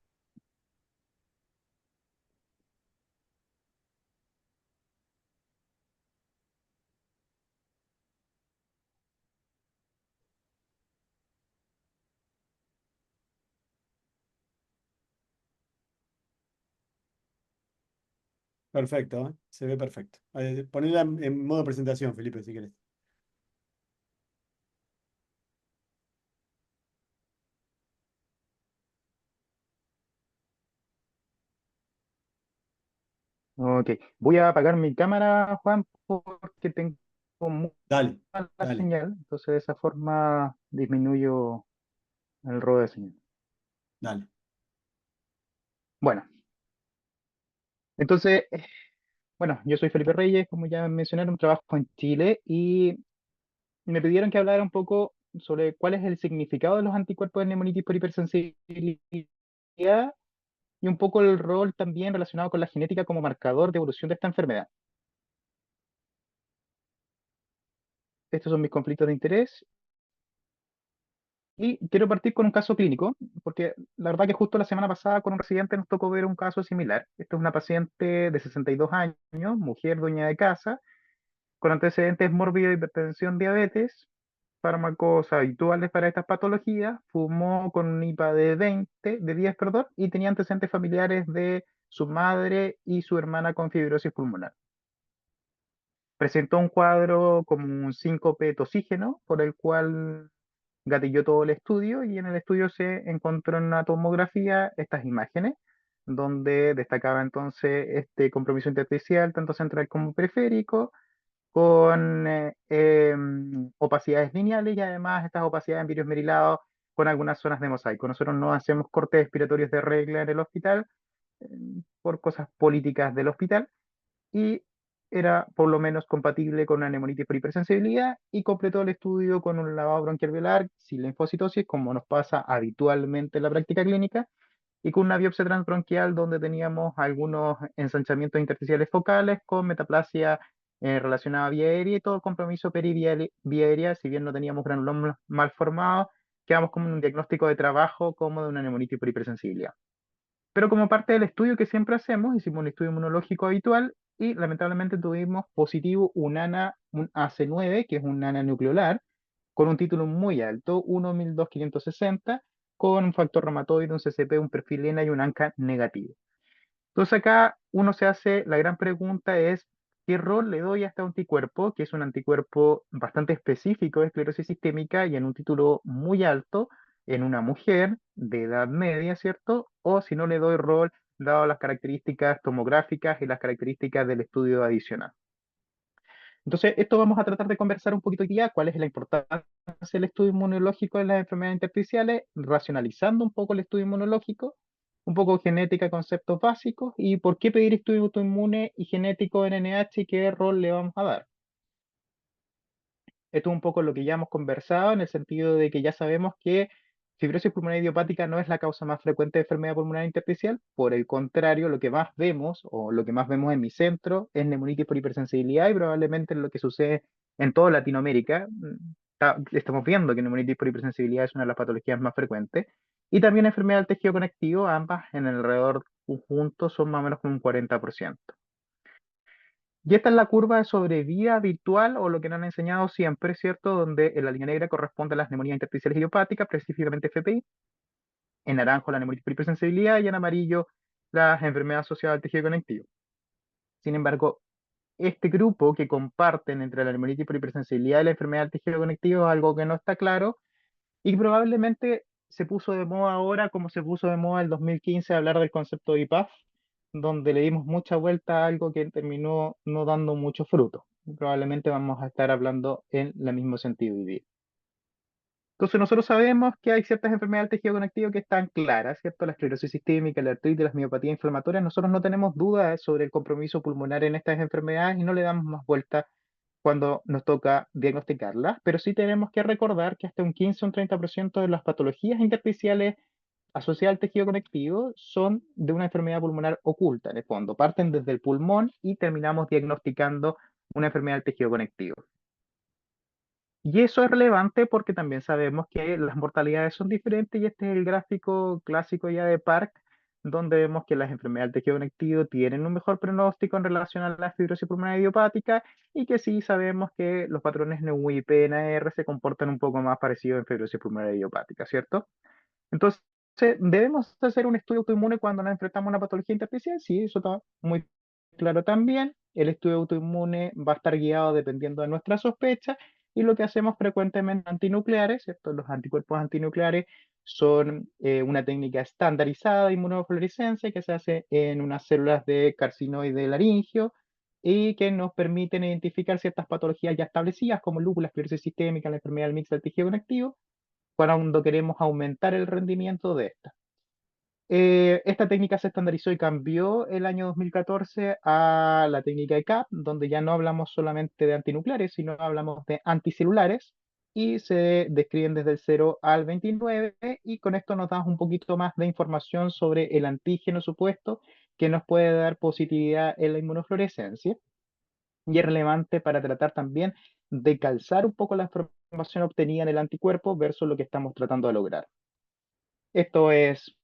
Speaker 1: Perfecto, ¿eh? Se ve perfecto. Ponela en modo presentación, Felipe, si querés.
Speaker 5: Ok, voy a apagar mi cámara, Juan, porque tengo muy
Speaker 1: Dale,
Speaker 5: mala
Speaker 1: dale.
Speaker 5: señal. Entonces, de esa forma disminuyo el robo de señal.
Speaker 1: Dale.
Speaker 5: Bueno, entonces, bueno, yo soy Felipe Reyes, como ya mencionaron, trabajo en Chile y me pidieron que hablara un poco sobre cuál es el significado de los anticuerpos de neumonitis por hipersensibilidad y un poco el rol también relacionado con la genética como marcador de evolución de esta enfermedad. Estos son mis conflictos de interés y quiero partir con un caso clínico, porque la verdad que justo la semana pasada con un residente nos tocó ver un caso similar. Esta es una paciente de 62 años, mujer dueña de casa, con antecedentes mórbidos de hipertensión, diabetes, fármacos habituales para estas patologías, fumó con un IPA de 10, perdón, y tenía antecedentes familiares de su madre y su hermana con fibrosis pulmonar. Presentó un cuadro como un síncope tosígeno, por el cual gatilló todo el estudio y en el estudio se encontró en una tomografía estas imágenes, donde destacaba entonces este compromiso intersticial, tanto central como periférico, con opacidades lineales y además estas opacidades en virus merilados con algunas zonas de mosaico. Nosotros no hacemos cortes expiratorios de regla en el hospital eh, por cosas políticas del hospital y era por lo menos compatible con una neumonitis por hipersensibilidad y completó el estudio con un lavado bronquial velar sin linfocitosis, como nos pasa habitualmente en la práctica clínica, y con una biopsia transbronquial donde teníamos algunos ensanchamientos intersticiales focales con metaplasia relacionada a vía aérea y todo compromiso vía aérea, si bien no teníamos granulomas mal formados, quedamos con un diagnóstico de trabajo como de una neumonitis por hipersensibilidad. Pero como parte del estudio que siempre hacemos, hicimos un estudio inmunológico habitual y lamentablemente tuvimos positivo un AC9, que es un ANA nucleolar, con un título muy alto, 1.002.560, con un factor reumatoide, un CCP, un perfil ENA y un ANCA negativo. Entonces acá uno se hace, la gran pregunta es, ¿qué rol le doy a este anticuerpo? Que es un anticuerpo bastante específico de esclerosis sistémica y en un título muy alto en una mujer de edad media, ¿cierto? O si no le doy rol, dado las características tomográficas y las características del estudio adicional. Entonces, esto vamos a tratar de conversar un poquito hoy día, cuál es la importancia del estudio inmunológico en las enfermedades intersticiales, racionalizando un poco el estudio inmunológico, un poco genética, conceptos básicos, y por qué pedir estudio autoinmune y genético en NH y qué rol le vamos a dar. Esto es un poco lo que ya hemos conversado, en el sentido de que ya sabemos que fibrosis pulmonar idiopática no es la causa más frecuente de enfermedad pulmonar intersticial. Por el contrario, lo que más vemos, o lo que más vemos en mi centro, es neumonitis por hipersensibilidad y probablemente lo que sucede en toda Latinoamérica. Estamos viendo que neumonitis por hipersensibilidad es una de las patologías más frecuentes. Y también enfermedad del tejido conectivo, ambas en el alrededor conjunto son más o menos como un 40%. Y esta es la curva de sobrevida habitual o lo que nos han enseñado siempre, ¿cierto? Donde en la línea negra corresponde a las neumonías intersticiales idiopáticas, específicamente FPI, en naranjo la neumonitis por hipersensibilidad y en amarillo las enfermedades asociadas al tejido conectivo. Sin embargo, este grupo que comparten entre la neumonitis por hipersensibilidad y la enfermedad del tejido conectivo es algo que no está claro y probablemente se puso de moda ahora como se puso de moda en el 2015 hablar del concepto de IPAF, donde le dimos mucha vuelta a algo que terminó no dando mucho fruto. Probablemente vamos a estar hablando en el mismo sentido hoy día. Entonces nosotros sabemos que hay ciertas enfermedades del tejido conectivo que están claras, ¿cierto? La esclerosis sistémica, la artritis, las miopatías inflamatorias. Nosotros no tenemos dudas sobre el compromiso pulmonar en estas enfermedades y no le damos más vuelta cuando nos toca diagnosticarlas, pero sí tenemos que recordar que hasta un 15 o un 30% de las patologías intersticiales asociadas al tejido conectivo son de una enfermedad pulmonar oculta, en el fondo. Parten desde el pulmón y terminamos diagnosticando una enfermedad del tejido conectivo. Y eso es relevante porque también sabemos que las mortalidades son diferentes y este es el gráfico clásico ya de Park, donde vemos que las enfermedades del tejido conectivo tienen un mejor pronóstico en relación a la fibrosis pulmonar idiopática y que sí sabemos que los patrones NUIP y NR se comportan un poco más parecidos en fibrosis pulmonar idiopática, ¿cierto? Entonces, ¿debemos hacer un estudio autoinmune cuando nos enfrentamos a una patología intersticial? Sí, eso está muy claro también. El estudio autoinmune va a estar guiado dependiendo de nuestra sospecha y lo que hacemos frecuentemente antinucleares, ¿cierto? Los anticuerpos antinucleares son una técnica estandarizada de inmunofluorescencia que se hace en unas células de carcinoide laringio y que nos permiten identificar ciertas patologías ya establecidas como lúpula, esclerosis sistémica, la enfermedad del mix del tejido conectivo cuando queremos aumentar el rendimiento de esta. Esta técnica se estandarizó y cambió el año 2014 a la técnica de CAP, donde ya no hablamos solamente de antinucleares, sino hablamos de anticelulares y se describen desde el 0 al 29 y con esto nos damos un poquito más de información sobre el antígeno supuesto que nos puede dar positividad en la inmunofluorescencia y es relevante para tratar también de calzar un poco la información obtenida en el anticuerpo versus lo que estamos tratando de lograr. Esto es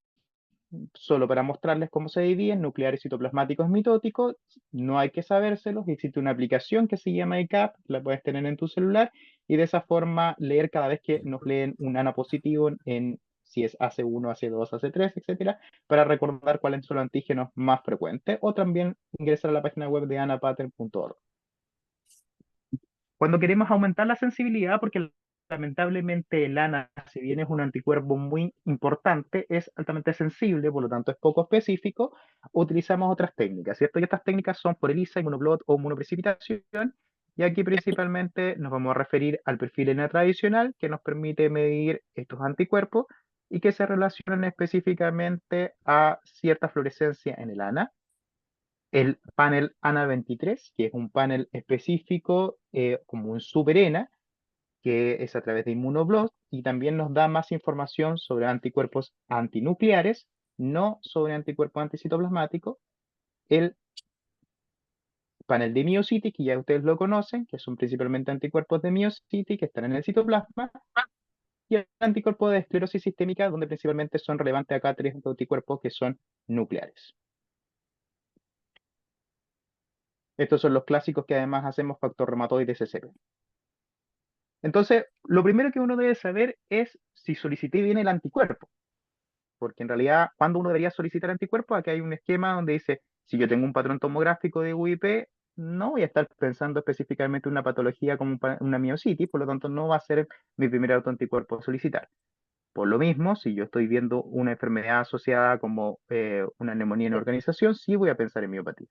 Speaker 5: solo para mostrarles cómo se dividen nucleares citoplasmáticos mitóticos. No hay que sabérselos. Existe una aplicación que se llama ICAP, la puedes tener en tu celular y de esa forma leer cada vez que nos leen un ANA positivo en si es AC1, AC2, AC3, etcétera, para recordar cuáles son los antígenos más frecuentes o también ingresar a la página web de anapattern.org. Cuando queremos aumentar la sensibilidad, porque lamentablemente el ANA, si bien es un anticuerpo muy importante, es altamente sensible, por lo tanto es poco específico, utilizamos otras técnicas, ¿cierto? Y estas técnicas son por ELISA, inmunoblot o inmunoprecipitación, y aquí principalmente nos vamos a referir al perfil ELISA tradicional, que nos permite medir estos anticuerpos y que se relacionan específicamente a cierta fluorescencia en el ANA, el panel ANA23, que es un panel específico como un super-ENA, que es a través de inmunoblot, y también nos da más información sobre anticuerpos antinucleares, no sobre anticuerpos anticitoplasmáticos. El panel de Myositis, que ya ustedes lo conocen, que son principalmente anticuerpos de Myositis que están en el citoplasma, y el anticuerpo de esclerosis sistémica, donde principalmente son relevantes acá tres anticuerpos que son nucleares. Estos son los clásicos que además hacemos factor reumatoide CCP. Entonces, lo primero que uno debe saber es si solicité bien el anticuerpo, porque en realidad, ¿cuándo uno debería solicitar anticuerpos? Aquí hay un esquema donde dice, si yo tengo un patrón tomográfico de UIP, no voy a estar pensando específicamente en una patología como una miositis, por lo tanto no va a ser mi primer autoanticuerpo a solicitar. Por lo mismo, si yo estoy viendo una enfermedad asociada como una neumonía en organización, sí voy a pensar en miopatía.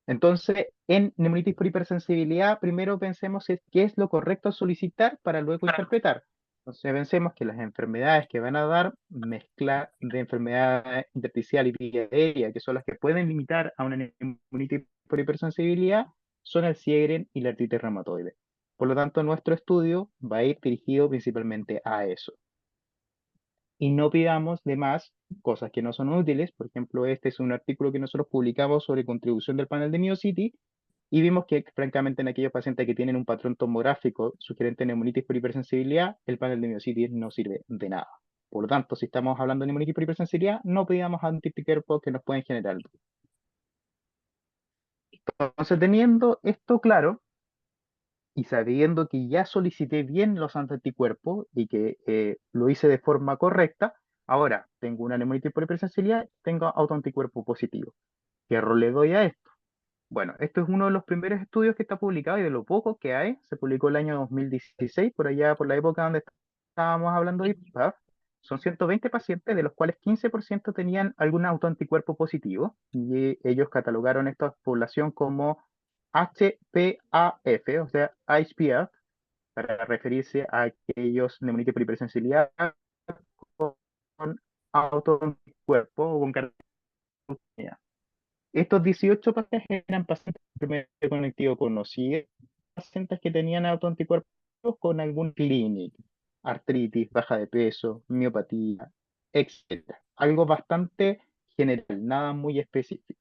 Speaker 5: Entonces, en neumonitis por hipersensibilidad, primero pensemos qué es lo correcto a solicitar para luego interpretar. Entonces, pensemos que las enfermedades que van a dar mezcla de enfermedades intersticial y vía aérea, que son las que pueden limitar a una neumonitis por hipersensibilidad, son el Sjögren y la artritis reumatoide. Por lo tanto, nuestro estudio va a ir dirigido principalmente a eso. Y no pidamos de más cosas que no son útiles. Por ejemplo, este es un artículo que nosotros publicamos sobre contribución del panel de Myositis y vimos que, francamente, en aquellos pacientes que tienen un patrón tomográfico sugerente de neumonitis por hipersensibilidad, el panel de Myositis no sirve de nada. Por lo tanto, si estamos hablando de neumonitis por hipersensibilidad, no pidamos anticuerpos que nos pueden generar. Entonces, teniendo esto claro, y sabiendo que ya solicité bien los anticuerpos y que lo hice de forma correcta, ahora tengo una neumonitis por hipersensibilidad, tengo autoanticuerpo positivo. ¿Qué rol le doy a esto? Bueno, esto es uno de los primeros estudios que está publicado y de lo poco que hay. Se publicó el año 2016, por allá, por la época donde estábamos hablando de IPAF. Son 120 pacientes, de los cuales 15% tenían algún autoanticuerpo positivo y ellos catalogaron esta población como HPAF, o sea, HPF, para referirse a aquellos neumonitis por hipersensibilidad con autoanticuerpos o con características. Estos 18 pacientes eran pacientes de enfermedad conectivo conocida, pacientes que tenían autoanticuerpos con algún clínico, artritis, baja de peso, miopatía, etc. Algo bastante general, nada muy específico.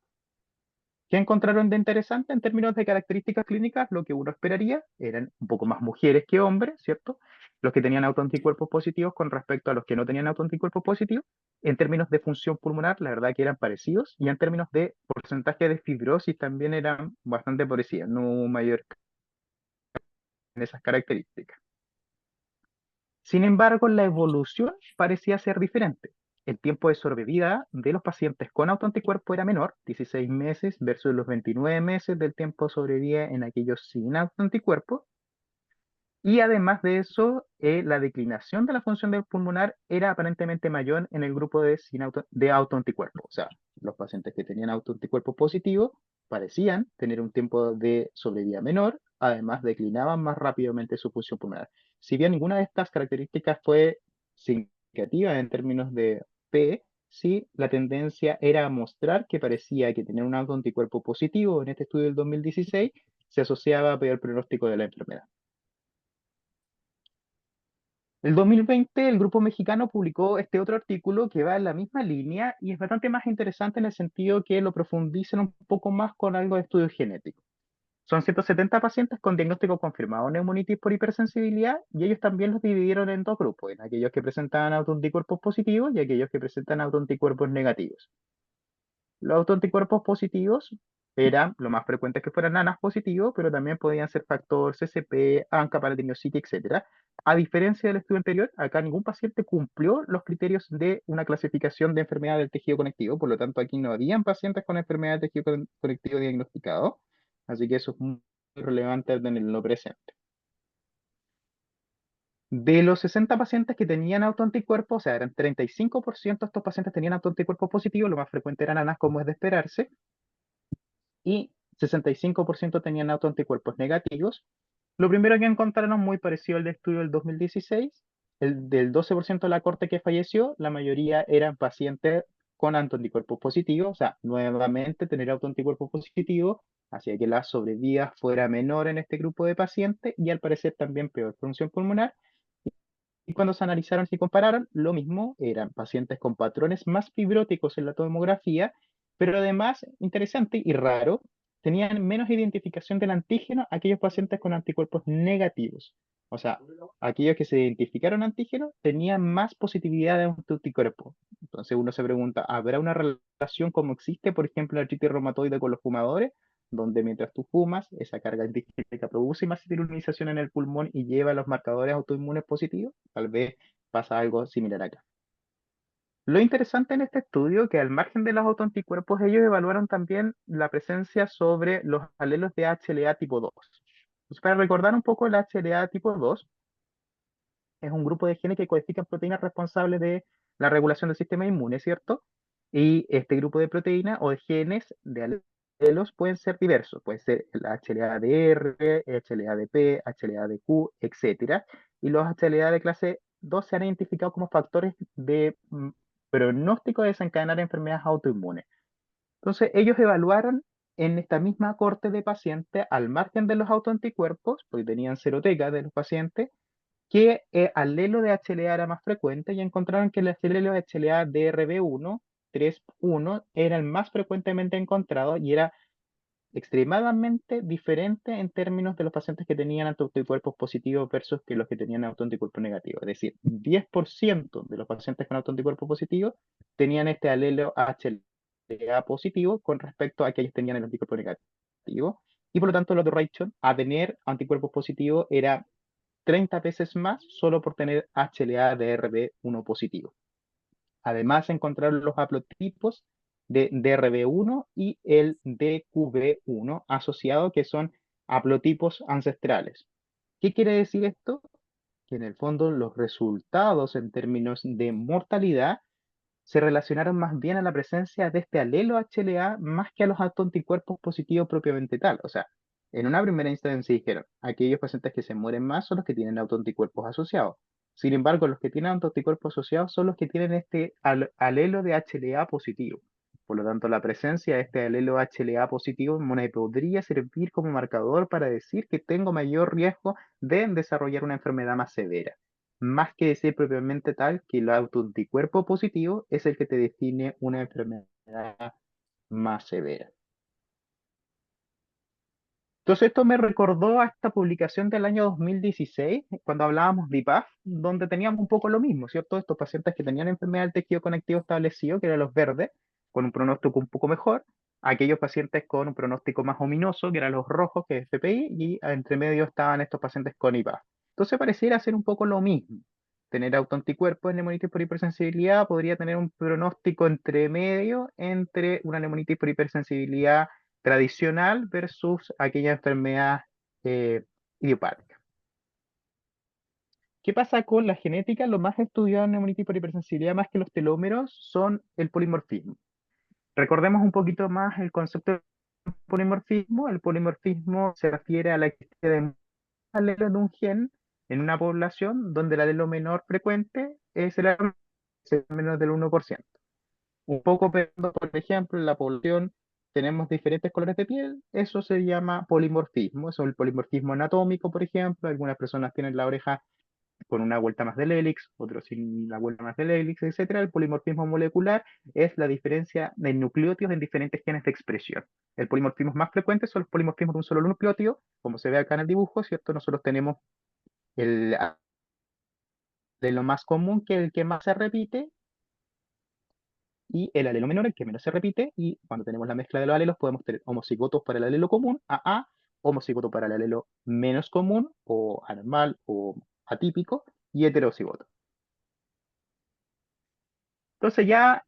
Speaker 5: ¿Qué encontraron de interesante en términos de características clínicas? Lo que uno esperaría, eran un poco más mujeres que hombres, ¿cierto? Los que tenían autoanticuerpos positivos con respecto a los que no tenían autoanticuerpos positivos. En términos de función pulmonar, la verdad que eran parecidos, y en términos de porcentaje de fibrosis también eran bastante parecidas, no hubo mayor en esas características. Sin embargo, la evolución parecía ser diferente. El tiempo de sobrevida de los pacientes con autoanticuerpo era menor, 16 meses versus los 29 meses del tiempo de sobrevida en aquellos sin autoanticuerpo. Y además de eso, la declinación de la función del pulmonar era aparentemente mayor en el grupo de autoanticuerpo. O sea, los pacientes que tenían autoanticuerpo positivo parecían tener un tiempo de sobrevida menor, además declinaban más rápidamente su función pulmonar. Si bien ninguna de estas características fue significativa en términos de P, sí la tendencia era a mostrar que parecía que tener un autoanticuerpo positivo en este estudio del 2016 se asociaba a peor pronóstico de la enfermedad. El 2020 el grupo mexicano publicó este otro artículo que va en la misma línea y es bastante más interesante en el sentido que lo profundizan un poco más con algo de estudio genético. Son 170 pacientes con diagnóstico confirmado de neumonitis por hipersensibilidad y ellos también los dividieron en dos grupos, en aquellos que presentaban autoanticuerpos positivos y aquellos que presentan autoanticuerpos negativos. Los autoanticuerpos positivos eran lo más frecuente que fueran nanas positivos, pero también podían ser factor CCP, ANCA, paratimiocyte, etc. A diferencia del estudio anterior, acá ningún paciente cumplió los criterios de una clasificación de enfermedad del tejido conectivo, por lo tanto aquí no habían pacientes con enfermedad del tejido conectivo diagnosticado, así que eso es muy relevante tenerlo presente. De los 60 pacientes que tenían autoanticuerpos, o sea, eran 35% de estos pacientes tenían autoanticuerpos positivos, lo más frecuente eran nanas, como es de esperarse, y 65% tenían autoanticuerpos negativos. Lo primero que encontraron, muy parecido al de estudio del 2016, el del 12% de la corte que falleció, la mayoría eran pacientes con autoanticuerpos positivos, o sea, nuevamente tener autoanticuerpos positivos hacía que la sobrevida fuera menor en este grupo de pacientes y al parecer también peor función pulmonar. Y cuando se analizaron y compararon, lo mismo, eran pacientes con patrones más fibróticos en la tomografía, pero además, interesante y raro, tenían menos identificación del antígeno aquellos pacientes con anticuerpos negativos. O sea, aquellos que se identificaron antígeno tenían más positividad de un anticuerpo. Entonces uno se pregunta, ¿habrá una relación como existe, por ejemplo, la artritis reumatoide con los fumadores? Donde mientras tú fumas, esa carga antigénica produce más citrulinización en el pulmón y lleva a los marcadores autoinmunes positivos. Tal vez pasa algo similar acá. Lo interesante en este estudio que al margen de los autoanticuerpos, ellos evaluaron también la presencia sobre los alelos de HLA tipo 2. Entonces, para recordar un poco, el HLA tipo 2 es un grupo de genes que codifican proteínas responsables de la regulación del sistema inmune, ¿cierto? Y este grupo de proteínas o de genes de alelos pueden ser diversos, puede ser el HLA-DR, HLA-DP, HLA-DQ, etc. Y los HLA de clase 2 se han identificado como factores de pronóstico de desencadenar enfermedades autoinmunes. Entonces, ellos evaluaron en esta misma corte de pacientes, al margen de los autoanticuerpos, porque tenían seroteca de los pacientes, qué alelo de HLA era más frecuente y encontraron que el alelo de HLA DRB1, 3.1, era el más frecuentemente encontrado y era extremadamente diferente en términos de los pacientes que tenían autoanticuerpos positivos versus que los que tenían autoanticuerpos negativos. Es decir, 10% de los pacientes con autoanticuerpos positivos tenían este alelo HLA positivo con respecto a aquellos que tenían el anticuerpo negativo. Y por lo tanto, el odor ratio a tener anticuerpos positivos era 30 veces más solo por tener HLA-DRB1 positivo. Además, encontraron los haplotipos de DRB1 y el DQB1 asociados, que son haplotipos ancestrales. ¿Qué quiere decir esto? Que en el fondo los resultados en términos de mortalidad se relacionaron más bien a la presencia de este alelo HLA más que a los autoanticuerpos positivos propiamente tal. O sea, En una primera instancia dijeron, aquellos pacientes que se mueren más son los que tienen autoanticuerpos asociados. Sin embargo, los que tienen autoanticuerpos asociados son los que tienen este alelo de HLA positivo. Por lo tanto, la presencia de este alelo HLA positivo me podría servir como marcador para decir que tengo mayor riesgo de desarrollar una enfermedad más severa. Más que decir propiamente tal que el autoanticuerpo positivo es el que te define una enfermedad más severa. Entonces esto me recordó a esta publicación del año 2016, cuando hablábamos de IPAF, donde teníamos un poco lo mismo, ¿cierto? Estos pacientes que tenían enfermedad del tejido conectivo establecido, que eran los verdes, con un pronóstico un poco mejor, aquellos pacientes con un pronóstico más ominoso, que eran los rojos, que es FPI, y entre medio estaban estos pacientes con IPAF. Entonces pareciera ser un poco lo mismo. Tener autoanticuerpos en neumonitis por hipersensibilidad podría tener un pronóstico entre medio entre una neumonitis por hipersensibilidad tradicional versus aquella enfermedad idiopática. ¿Qué pasa con la genética? Lo más estudiado en neumonitis por hipersensibilidad, más que los telómeros, son el polimorfismo. Recordemos un poquito más el concepto de polimorfismo. El polimorfismo se refiere a la existencia de un alelo en un gen en una población donde el alelo menor frecuente es el alelo menos del 1%. Un poco pensando, por ejemplo, en la población tenemos diferentes colores de piel, eso se llama polimorfismo, eso es el polimorfismo anatómico, por ejemplo, algunas personas tienen la oreja con una vuelta más del hélix, otros sin la vuelta más del hélix, etcétera. El polimorfismo molecular es la diferencia de nucleótidos en diferentes genes de expresión. El polimorfismo más frecuente son los polimorfismos de un solo nucleótido, como se ve acá en el dibujo, ¿cierto? Nosotros tenemos de lo más común, que es el que más se repite, y el alelo menor, el que menos se repite, y cuando tenemos la mezcla de los alelos podemos tener homocigotos para el alelo común, AA, homocigoto para el alelo menos común, o anormal, o atípico, y heterocigoto. Entonces ya,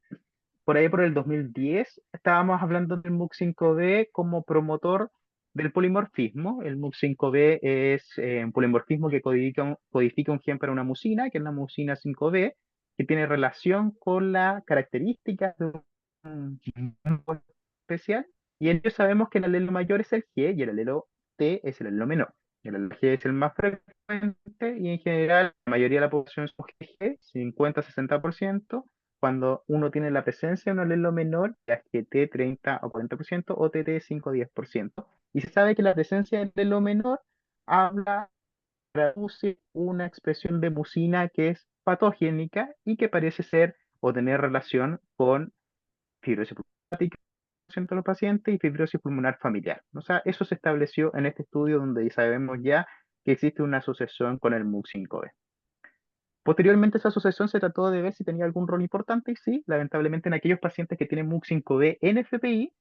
Speaker 5: por ahí por el 2010, estábamos hablando del MUC5B como promotor del polimorfismo. El MUC5B es un polimorfismo que codifica un gen para una mucina, que es la mucina 5B, que tiene relación con la característica de un especial, y ellos sabemos que el alelo mayor es el G y el alelo T es el alelo menor. El alelo G es el más frecuente y en general la mayoría de la población es G, 50-60%, cuando uno tiene la presencia de un alelo menor, ya que T 30 o 40% o TT 5 o 10%. Y se sabe que la presencia del alelo menor traduce una expresión de mucina que es patogénica y que parece ser o tener relación con fibrosis pulmonar de los pacientes y fibrosis pulmonar familiar. O sea, eso se estableció en este estudio donde sabemos ya que existe una asociación con el MUC5B. Posteriormente, esa asociación se trató de ver si tenía algún rol importante y sí, lamentablemente en aquellos pacientes que tienen MUC5B en FPI,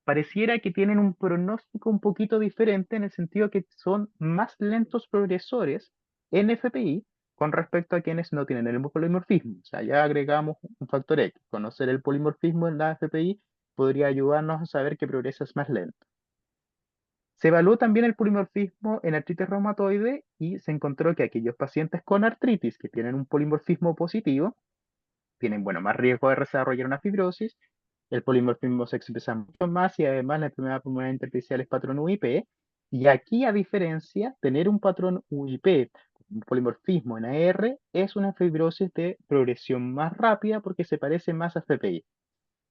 Speaker 5: pareciera que tienen un pronóstico un poquito diferente en el sentido que son más lentos progresores en FPI con respecto a quienes no tienen el polimorfismo. O sea, ya agregamos un factor X. Conocer el polimorfismo en la FPI podría ayudarnos a saber que progresas más lento. Se evaluó también el polimorfismo en artritis reumatoide y se encontró que aquellos pacientes con artritis que tienen un polimorfismo positivo tienen, más riesgo de desarrollar una fibrosis. El polimorfismo se expresa mucho más y además la enfermedad pulmonar intersticial es patrón UIP. Y aquí, a diferencia, tener un patrón UIP, un polimorfismo en AR, es una fibrosis de progresión más rápida porque se parece más a FPI.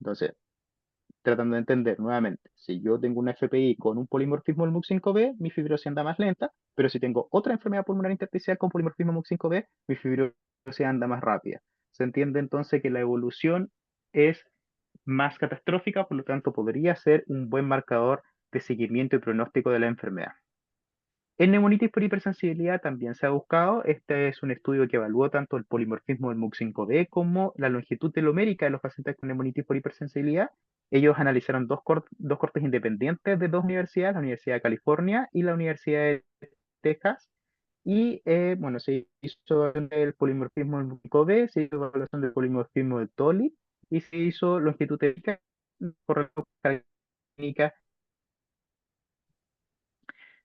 Speaker 5: Entonces, tratando de entender nuevamente, si yo tengo una FPI con un polimorfismo del MUC5B, mi fibrosis anda más lenta, pero si tengo otra enfermedad pulmonar intersticial con polimorfismo MUC5B, mi fibrosis anda más rápida. Se entiende entonces que la evolución es más catastrófica, por lo tanto podría ser un buen marcador de seguimiento y pronóstico de la enfermedad. En neumonitis por hipersensibilidad también se ha buscado, este es un estudio que evaluó tanto el polimorfismo del MUC5B como la longitud telomérica de los pacientes con neumonitis por hipersensibilidad. Ellos analizaron dos cortes independientes de dos universidades, la Universidad de California y la Universidad de Texas, y se hizo el polimorfismo del MUC5B, se hizo evaluación del polimorfismo del TOLI y se hizo longitud telomérica correcto clínica.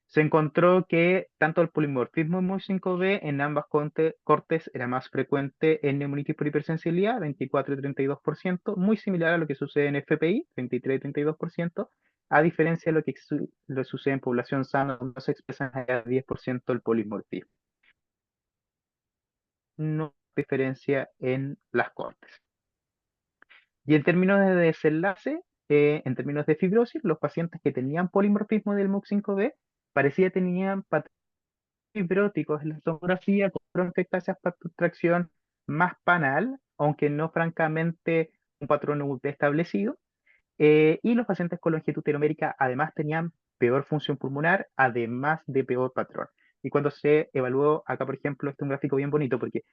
Speaker 5: Se encontró que tanto el polimorfismo MUC5B en ambas cortes era más frecuente en neumonitis por hipersensibilidad, 24 y 32%, muy similar a lo que sucede en FPI, 33 y 32%, a diferencia de lo que lo sucede en población sana, donde se expresa a 10% el polimorfismo. No hay diferencia en las cortes. Y en términos de desenlace, en términos de fibrosis, los pacientes que tenían polimorfismo del MUC5B parecía que tenían patrones fibróticos en la tomografía con bronquiectasia por tracción más panal, aunque no francamente un patrón UV establecido. Y los pacientes con longitud telomérica además tenían peor función pulmonar, además de peor patrón. Y cuando se evaluó, acá por ejemplo, este es un gráfico bien bonito porque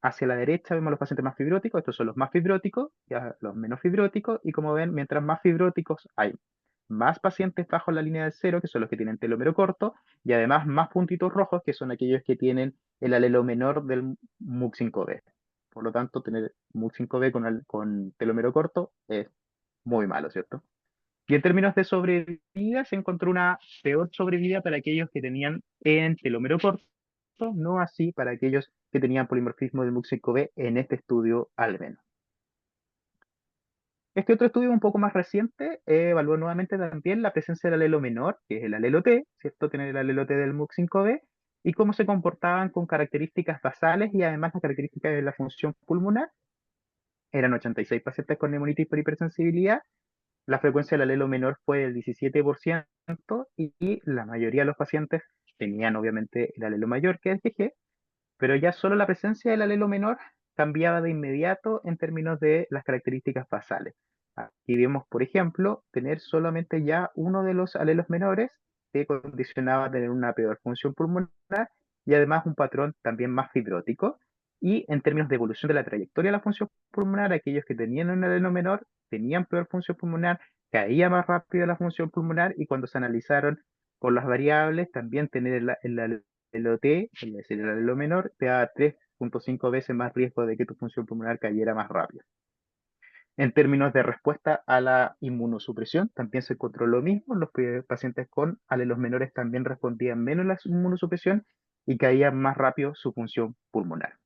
Speaker 5: hacia la derecha vemos los pacientes más fibróticos, estos son los más fibróticos, ya los menos fibróticos, y como ven, mientras más fibróticos hay más pacientes bajo la línea del cero, que son los que tienen telómero corto, y además más puntitos rojos, que son aquellos que tienen el alelo menor del MUC5B. Por lo tanto, tener MUC5B con telómero corto es muy malo, ¿cierto? Y en términos de sobrevida, se encontró una peor sobrevida para aquellos que tenían en telómero corto, no así para aquellos que tenían polimorfismo del MUC5B en este estudio al menos. Este otro estudio un poco más reciente evaluó nuevamente también la presencia del alelo menor, que es el alelo T, ¿cierto? Tener el alelo T del MUC5B, y cómo se comportaban con características basales y además las características de la función pulmonar. Eran 86 pacientes con neumonitis por hipersensibilidad. La frecuencia del alelo menor fue del 17% y la mayoría de los pacientes tenían obviamente el alelo mayor, que es el GG, pero ya solo la presencia del alelo menor cambiaba de inmediato en términos de las características basales. Aquí vemos, por ejemplo, tener solamente ya uno de los alelos menores que condicionaba a tener una peor función pulmonar y además un patrón también más fibrótico. Y en términos de evolución de la trayectoria de la función pulmonar, aquellos que tenían un alelo menor tenían peor función pulmonar, caía más rápido la función pulmonar y cuando se analizaron por las variables, también tener el OT, es decir, el alelo menor, te da 3.5 veces más riesgo de que tu función pulmonar cayera más rápido. En términos de respuesta a la inmunosupresión, también se encontró lo mismo. Los pacientes con alelos menores también respondían menos a la inmunosupresión y caía más rápido su función pulmonar.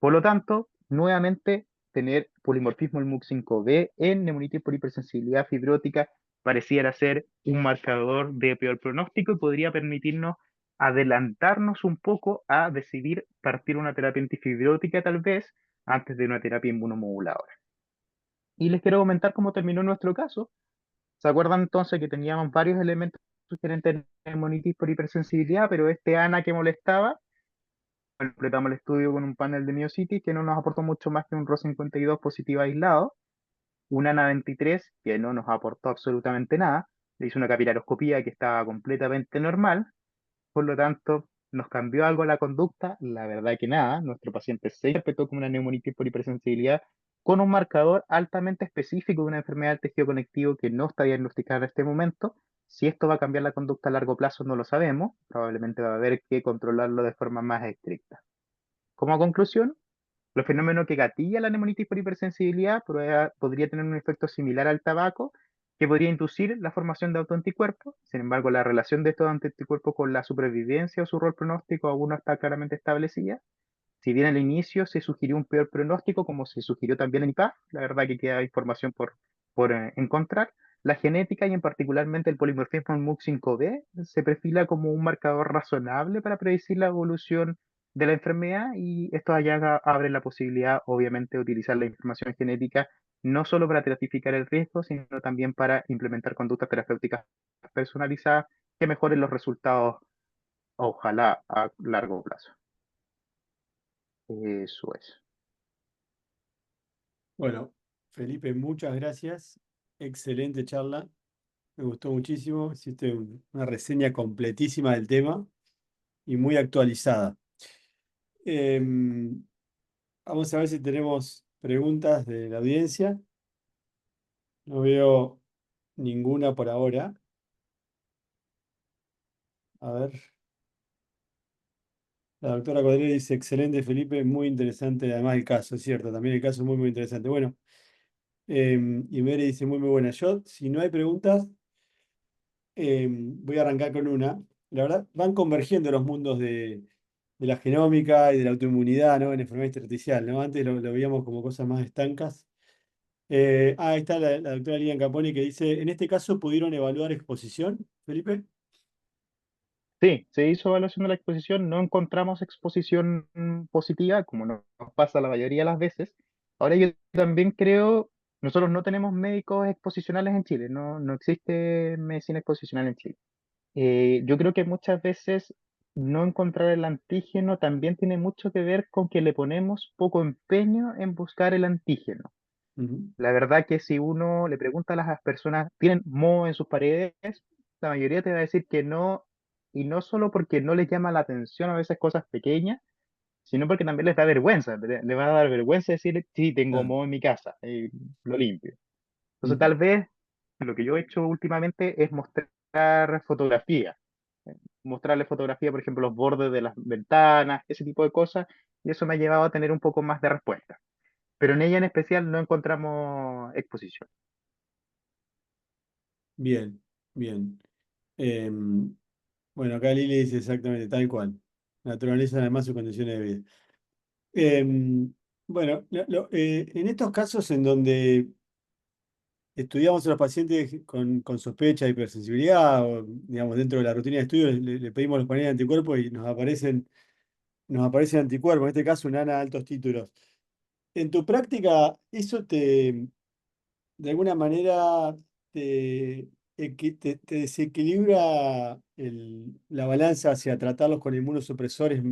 Speaker 5: Por lo tanto, nuevamente, tener polimorfismo del MUC5B en neumonitis por hipersensibilidad fibrótica pareciera ser un marcador de peor pronóstico y podría permitirnos adelantarnos un poco a decidir partir una terapia antifibrótica tal vez antes de una terapia inmunomoduladora. Y les quiero comentar cómo terminó nuestro caso. ¿Se acuerdan entonces que teníamos varios elementos sugerentes de neumonitis por hipersensibilidad, pero este ANA que molestaba? Completamos el estudio con un panel de miocitis que no nos aportó mucho más que un RO52 positivo aislado, un ANA23 que no nos aportó absolutamente nada, le hice una capilaroscopía que estaba completamente normal, por lo tanto, ¿nos cambió algo la conducta? La verdad que nada, nuestro paciente se interpretó como una neumonitis por hipersensibilidad con un marcador altamente específico de una enfermedad del tejido conectivo que no está diagnosticada en este momento. Si esto va a cambiar la conducta a largo plazo no lo sabemos, probablemente va a haber que controlarlo de forma más estricta. Como conclusión, los fenómenos que gatilla la neumonitis por hipersensibilidad podría tener un efecto similar al tabaco, que podría inducir la formación de autoanticuerpos. Sin embargo, la relación de estos anticuerpos con la supervivencia o su rol pronóstico aún no está claramente establecida. Si bien al inicio se sugirió un peor pronóstico, como se sugirió también en IPAF, la verdad que queda información por encontrar. La genética y en particularmente el polimorfismo en MUC5B se perfila como un marcador razonable para predecir la evolución de la enfermedad y esto allá abre la posibilidad, obviamente, de utilizar la información genética no solo para estratificar el riesgo, sino también para implementar conductas terapéuticas personalizadas que mejoren los resultados, ojalá a largo plazo. Eso es.
Speaker 1: Bueno, Felipe, muchas gracias. Excelente charla. Me gustó muchísimo. Hiciste una reseña completísima del tema y muy actualizada. Em, Vamos a ver si tenemos preguntas de la audiencia. No veo ninguna por ahora. A ver. La doctora Codrea dice, excelente Felipe, muy interesante además el caso, es cierto, también el caso es muy interesante. Bueno, y Mary dice, muy buena. Yo, si no hay preguntas, voy a arrancar con una. La verdad, van convergiendo los mundos de la genómica y de la autoinmunidad, ¿no? En enfermedad intersticial, ¿no? Antes lo veíamos como cosas más estancas. Ahí está la doctora Lilian Caponi que dice, en este caso pudieron evaluar exposición, Felipe.
Speaker 5: Sí, se hizo evaluación de la exposición, no encontramos exposición positiva, como nos pasa la mayoría de las veces. Ahora yo también creo, nosotros no tenemos médicos exposicionales en Chile, no existe medicina exposicional en Chile. Yo creo que muchas veces no encontrar el antígeno también tiene mucho que ver con que le ponemos poco empeño en buscar el antígeno.
Speaker 1: Ujú,
Speaker 5: La verdad que si uno le pregunta a las personas, ¿tienen moho en sus paredes? La mayoría te va a decir que no, y no solo porque no les llama la atención a veces cosas pequeñas, sino porque también les da vergüenza. Le va a dar vergüenza decir, sí, tengo
Speaker 1: claro.
Speaker 5: moho en mi casa, lo limpio. Entonces
Speaker 1: Ujú,
Speaker 5: tal vez lo que yo he hecho últimamente es mostrar fotografías, mostrarle fotografía, por ejemplo, los bordes de las ventanas, ese tipo de cosas, y eso me ha llevado a tener un poco más de respuesta. Pero en ella en especial no encontramos exposición.
Speaker 1: bien, bien. Bueno, acá Lili dice exactamente tal cual. Naturaleza además sus condiciones de vida. Bueno, en estos casos en donde estudiamos a los pacientes con sospecha de hipersensibilidad, o digamos, dentro de la rutina de estudio, le pedimos los paneles de anticuerpos y nos aparecen anticuerpos, en este caso un ANA de altos títulos. En tu práctica, ¿eso de alguna manera, te desequilibra la balanza hacia tratarlos con inmunosupresores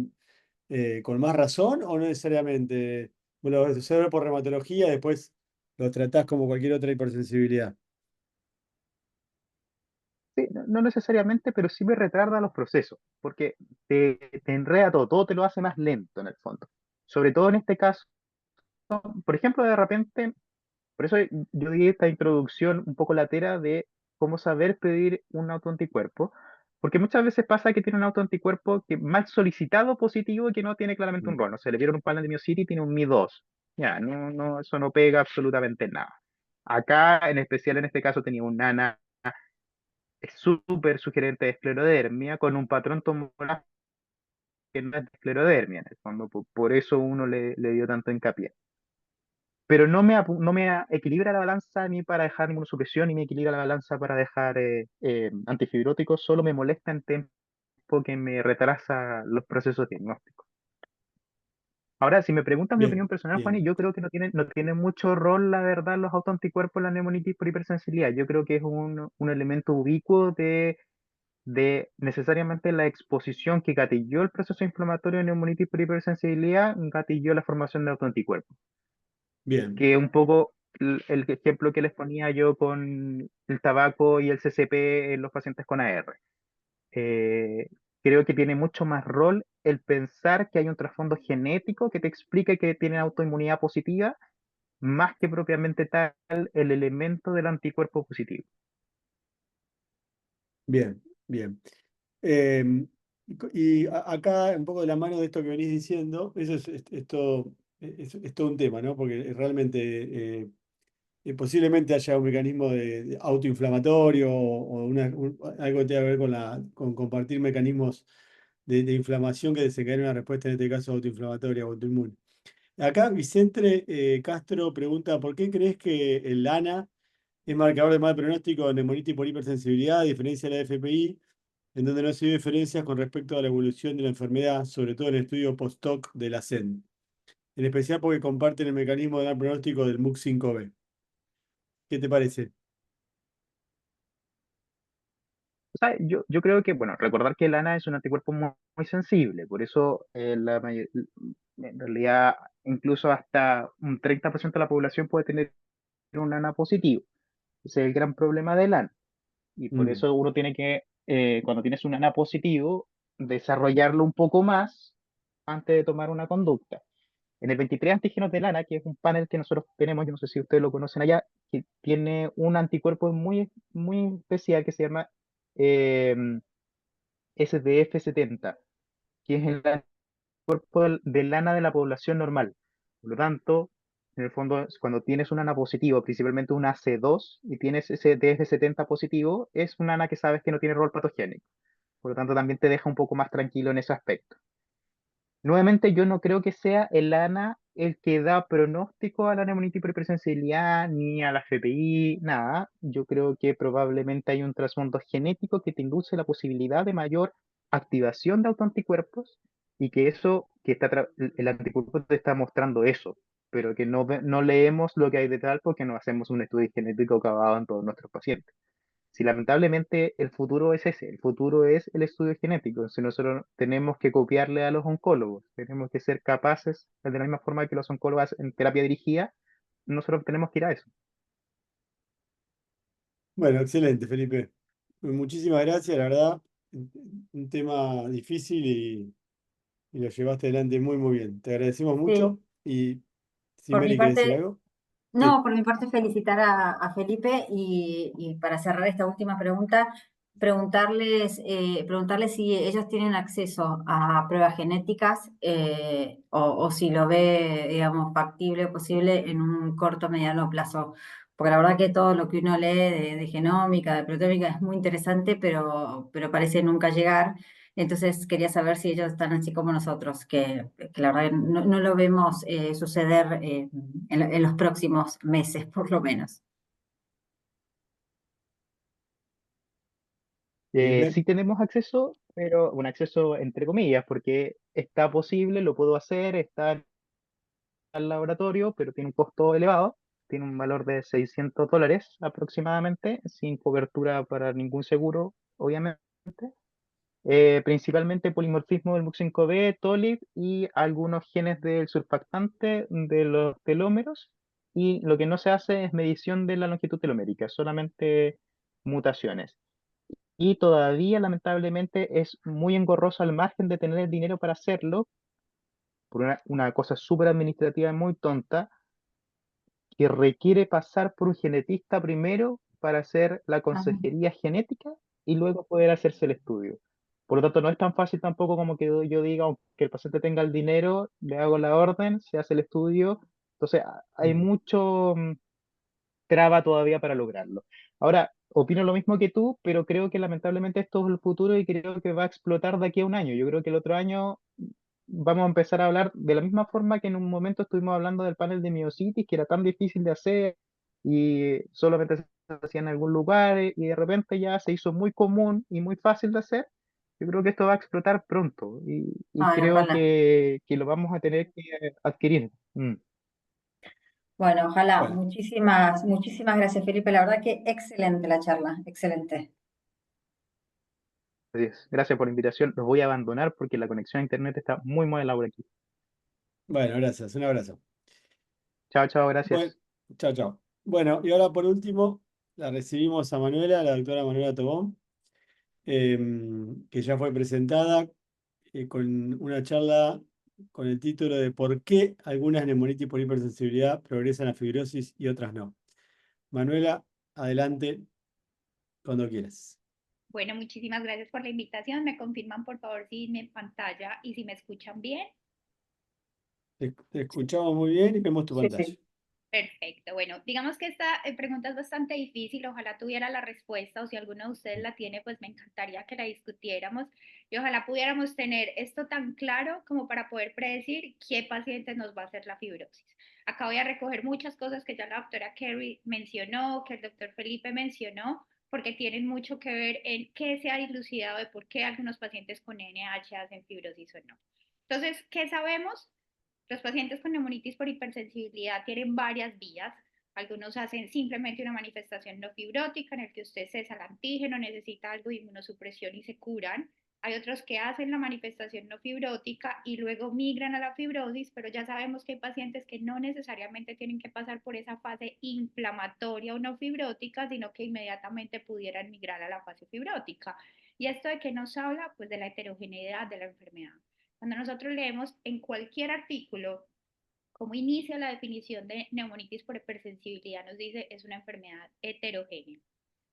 Speaker 1: con más razón o no necesariamente? Vos lo observas por reumatología, después lo tratás como cualquier otra hipersensibilidad.
Speaker 5: Sí, no necesariamente, pero sí me retarda los procesos, porque te enreda todo, todo te lo hace más lento en el fondo. Sobre todo en este caso, por ejemplo, de repente, por eso yo di esta introducción un poco latera de cómo saber pedir un autoanticuerpo, porque muchas veces pasa que tiene un autoanticuerpo que mal solicitado positivo y que no tiene claramente un
Speaker 1: Mm,
Speaker 5: rol. No se le vieron un panel de Miocity y tiene un Mi 2. Ya, eso no pega absolutamente nada. Acá, en especial en este caso, tenía un NANA es súper sugerente de esclerodermia con un patrón tomográfico que no es de esclerodermia, en el fondo, por eso uno le dio tanto hincapié. Pero no me equilibra la balanza ni para dejar inmunosupresión, ni me equilibra la balanza para dejar antifibróticos, solo me molesta en tiempo que me retrasa los procesos diagnósticos. Ahora, si me preguntas mi opinión
Speaker 1: bien,
Speaker 5: personal, Juan,
Speaker 1: bien,
Speaker 5: yo creo que no tiene mucho rol, la verdad, los autoanticuerpos en la neumonitis por hipersensibilidad. Yo creo que es un elemento ubicuo de necesariamente la exposición que gatilló el proceso inflamatorio de neumonitis por hipersensibilidad, gatilló la formación de autoanticuerpos.
Speaker 1: bien,
Speaker 5: Que un poco el ejemplo que les ponía yo con el tabaco y el CCP en los pacientes con AR. Eh, Creo que tiene mucho más rol el pensar que hay un trasfondo genético que te explique que tienen autoinmunidad positiva, más que propiamente tal el elemento del anticuerpo positivo.
Speaker 1: bien, bien. Acá, un poco de la mano de esto que venís diciendo, eso es todo un tema, ¿no? Porque realmente posiblemente haya un mecanismo de autoinflamatorio o algo que tenga que ver con compartir mecanismos de inflamación que desencadenen una respuesta, en este caso autoinflamatoria o autoinmune. Acá Vicente Castro pregunta, ¿por qué crees que el ANA es marcador de mal pronóstico de neumonitis por hipersensibilidad, a diferencia de la FPI, en donde no se dio diferencias con respecto a la evolución de la enfermedad, sobre todo en el estudio post-hoc de la SEN? En especial porque comparten el mecanismo de mal pronóstico del MUC5B. ¿Qué te parece?
Speaker 5: O sea, yo creo que, bueno, recordar que el ANA es un anticuerpo muy sensible, por eso en realidad incluso hasta un 30% de la población puede tener un ANA positivo. Ese es el gran problema del ANA. Y por
Speaker 1: Mm,
Speaker 5: eso uno tiene que, cuando tienes un ANA positivo, desarrollarlo un poco más antes de tomar una conducta. En el 23 antígenos de Lana, que es un panel que nosotros tenemos, yo no sé si ustedes lo conocen allá, que tiene un anticuerpo muy especial que se llama eh, SDF70, que es el anticuerpo de Lana de la población normal. Por lo tanto, en el fondo, cuando tienes un ANA positivo, principalmente un AC2, y tienes ese DF70 positivo, es un ANA que sabes que no tiene rol patogénico. Por lo tanto, también te deja un poco más tranquilo en ese aspecto. Nuevamente, yo no creo que sea el ANA el que da pronóstico a la neumonitis por hipersensibilidad ni a la FPI, nada. Yo creo que probablemente hay un trasfondo genético que te induce la posibilidad de mayor activación de autoanticuerpos y que eso, el anticuerpo te está mostrando eso, pero que no leemos lo que hay detrás porque no hacemos un estudio genético acabado en todos nuestros pacientes. Si lamentablemente el futuro es ese, el futuro es el estudio genético, si nosotros tenemos que copiarle a los oncólogos, tenemos que ser capaces, de la misma forma que los oncólogos en terapia dirigida, nosotros tenemos que ir a eso.
Speaker 1: Bueno, excelente, Felipe. Muchísimas gracias, la verdad. Un tema difícil y lo llevaste adelante muy, muy bien. Te agradecemos
Speaker 3: Sí,
Speaker 1: mucho y si
Speaker 3: por mi
Speaker 1: Mary quiere decir
Speaker 3: parte,
Speaker 1: algo. Sí.
Speaker 3: no, por mi parte felicitar a Felipe y para cerrar esta última pregunta, preguntarles si ellos tienen acceso a pruebas genéticas o si lo ve, digamos, factible o posible en un corto o mediano plazo. Porque la verdad que todo lo que uno lee de genómica, de proteómica es muy interesante, pero parece nunca llegar. Entonces quería saber si ellos están así como nosotros, que la verdad no lo vemos suceder en los próximos meses, por lo menos.
Speaker 1: Felipe.
Speaker 5: Sí tenemos acceso, pero un acceso entre comillas, porque está posible, lo puedo hacer, está al laboratorio, pero tiene un costo elevado, tiene un valor de $600 aproximadamente, sin cobertura para ningún seguro, obviamente. Principalmente polimorfismo del MUC5B, TOLIP y algunos genes del surfactante de los telómeros. Y lo que no se hace es medición de la longitud telomérica, solamente mutaciones. Y todavía, lamentablemente, es muy engorroso al margen de tener el dinero para hacerlo, por una cosa súper administrativa muy tonta, que requiere pasar por un genetista primero para hacer la
Speaker 3: Ah,
Speaker 5: consejería genética y luego poder hacerse el estudio. Por lo tanto, no es tan fácil tampoco como que yo diga, aunque el paciente tenga el dinero, le hago la orden, se hace el estudio. Entonces, hay mucho traba todavía para lograrlo. Ahora, opino lo mismo que tú, pero creo que lamentablemente esto es el futuro y creo que va a explotar de aquí a un año. Yo creo que el otro año vamos a empezar a hablar de la misma forma que en un momento estuvimos hablando del panel de miocitis, que era tan difícil de hacer y solamente se hacía en algún lugar y de repente ya se hizo muy común y muy fácil de hacer. Yo creo que esto va a explotar pronto y
Speaker 3: ay,
Speaker 5: creo
Speaker 3: ojalá.
Speaker 5: que lo vamos a tener que adquirir.
Speaker 3: Bueno, ojalá.
Speaker 1: Bueno,
Speaker 3: Muchísimas gracias, Felipe. La verdad que excelente la charla, excelente.
Speaker 5: Gracias por la invitación. Los voy a abandonar porque la conexión a internet está muy mala por aquí.
Speaker 1: bueno, gracias. Un abrazo.
Speaker 5: Chao, chao,
Speaker 1: Bueno,
Speaker 5: gracias.
Speaker 1: chao, chao. Bueno, y ahora por último, la recibimos a Manuela, la doctora Manuela Tobón, que ya fue presentada con una charla con el título de ¿Por qué algunas neumonitis por hipersensibilidad progresan a fibrosis y otras no? Manuela, adelante cuando quieras.
Speaker 6: Bueno, muchísimas gracias por la invitación. ¿Me confirman, por favor, si mi pantalla y si me escuchan bien?
Speaker 1: Te escuchamos muy bien y vemos tu
Speaker 3: Sí,
Speaker 1: pantalla.
Speaker 3: sí.
Speaker 6: Perfecto. Bueno, digamos que esta pregunta es bastante difícil. Ojalá tuviera la respuesta o si alguno de ustedes la tiene, pues me encantaría que la discutiéramos y ojalá pudiéramos tener esto tan claro como para poder predecir qué paciente nos va a hacer la fibrosis. Acá voy a recoger muchas cosas que ya la doctora Kerry mencionó, que el doctor Felipe mencionó, porque tienen mucho que ver en qué se ha dilucidado de por qué algunos pacientes con NH hacen fibrosis o no. Entonces, ¿qué sabemos? Los pacientes con neumonitis por hipersensibilidad tienen varias vías. Algunos hacen simplemente una manifestación no fibrótica en el que usted cesa el antígeno, necesita algo de inmunosupresión y se curan. Hay otros que hacen la manifestación no fibrótica y luego migran a la fibrosis, pero ya sabemos que hay pacientes que no necesariamente tienen que pasar por esa fase inflamatoria o no fibrótica, sino que inmediatamente pudieran migrar a la fase fibrótica. ¿Y esto de qué nos habla? Pues de la heterogeneidad de la enfermedad. Cuando nosotros leemos en cualquier artículo cómo inicia la definición de neumonitis por hipersensibilidad, nos dice es una enfermedad heterogénea.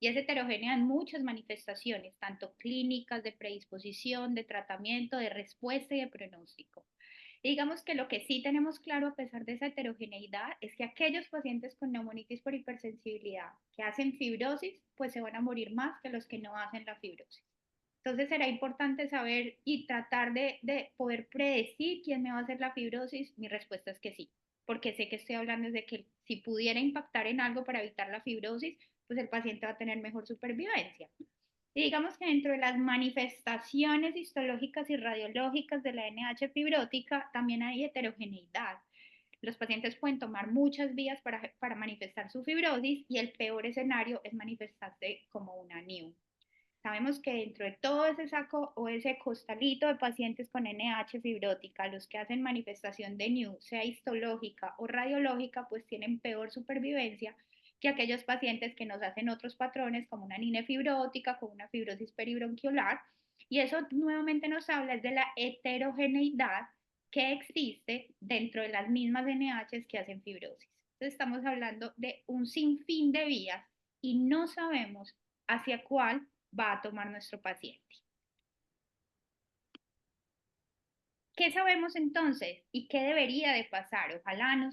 Speaker 6: Y es heterogénea en muchas manifestaciones, tanto clínicas, de predisposición, de tratamiento, de respuesta y de pronóstico. Y digamos que lo que sí tenemos claro a pesar de esa heterogeneidad es que aquellos pacientes con neumonitis por hipersensibilidad que hacen fibrosis, pues se van a morir más que los que no hacen la fibrosis. Entonces será importante saber y tratar de poder predecir quién me va a hacer la fibrosis. Mi respuesta es que sí, porque sé que estoy hablando de que si pudiera impactar en algo para evitar la fibrosis, pues el paciente va a tener mejor supervivencia. Y digamos que dentro de las manifestaciones histológicas y radiológicas de la NH fibrótica también hay heterogeneidad. Los pacientes pueden tomar muchas vías para manifestar su fibrosis y el peor escenario es manifestarse como una NIU. Sabemos que dentro de todo ese saco o ese costalito de pacientes con NH fibrótica, los que hacen manifestación de NIU, sea histológica o radiológica, pues tienen peor supervivencia que aquellos pacientes que nos hacen otros patrones como una NINE fibrótica, con una fibrosis peribronquiolar. Y eso nuevamente nos habla de la heterogeneidad que existe dentro de las mismas NHs que hacen fibrosis. Entonces estamos hablando de un sinfín de vías y no sabemos hacia cuál va a tomar nuestro paciente. ¿Qué sabemos entonces y qué debería de pasar? Ojalá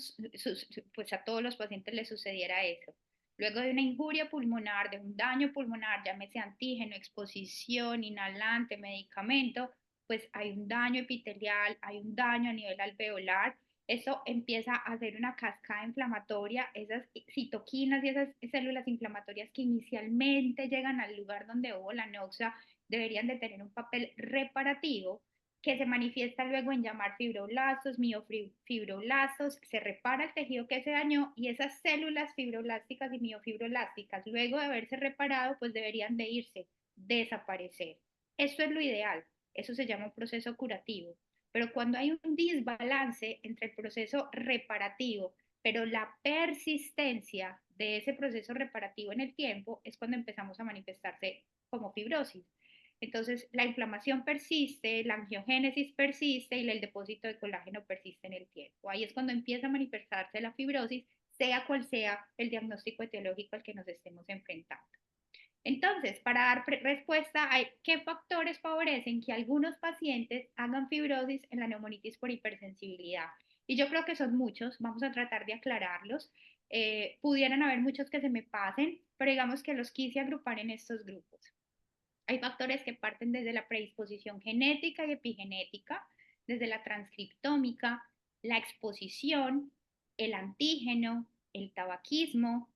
Speaker 6: pues a todos los pacientes les sucediera eso. Luego de una injuria pulmonar, de un daño pulmonar, llámese antígeno, exposición, inhalante, medicamento, pues hay un daño epitelial, hay un daño a nivel alveolar. Eso empieza a hacer una cascada inflamatoria, esas citoquinas y esas células inflamatorias que inicialmente llegan al lugar donde hubo la anoxia deberían de tener un papel reparativo que se manifiesta luego en llamar fibroblastos, miofibroblastos, se repara el tejido que se dañó y esas células fibroblásticas y miofibroblásticas, luego de haberse reparado, pues deberían de irse, desaparecer. Esto es lo ideal, eso se llama un proceso curativo. Pero cuando hay un desbalance entre el proceso reparativo, pero la persistencia de ese proceso reparativo en el tiempo, es cuando empezamos a manifestarse como fibrosis. Entonces, la inflamación persiste, la angiogénesis persiste y el depósito de colágeno persiste en el tiempo. Ahí es cuando empieza a manifestarse la fibrosis, sea cual sea el diagnóstico etiológico al que nos estemos enfrentando. Entonces, para dar respuesta a qué factores favorecen que algunos pacientes hagan fibrosis en la neumonitis por hipersensibilidad. Y yo creo que son muchos, vamos a tratar de aclararlos. Pudieran haber muchos que se me pasen, pero digamos que los quise agrupar en estos grupos. Hay factores que parten desde la predisposición genética y epigenética, desde la transcriptómica, la exposición, el antígeno, el tabaquismo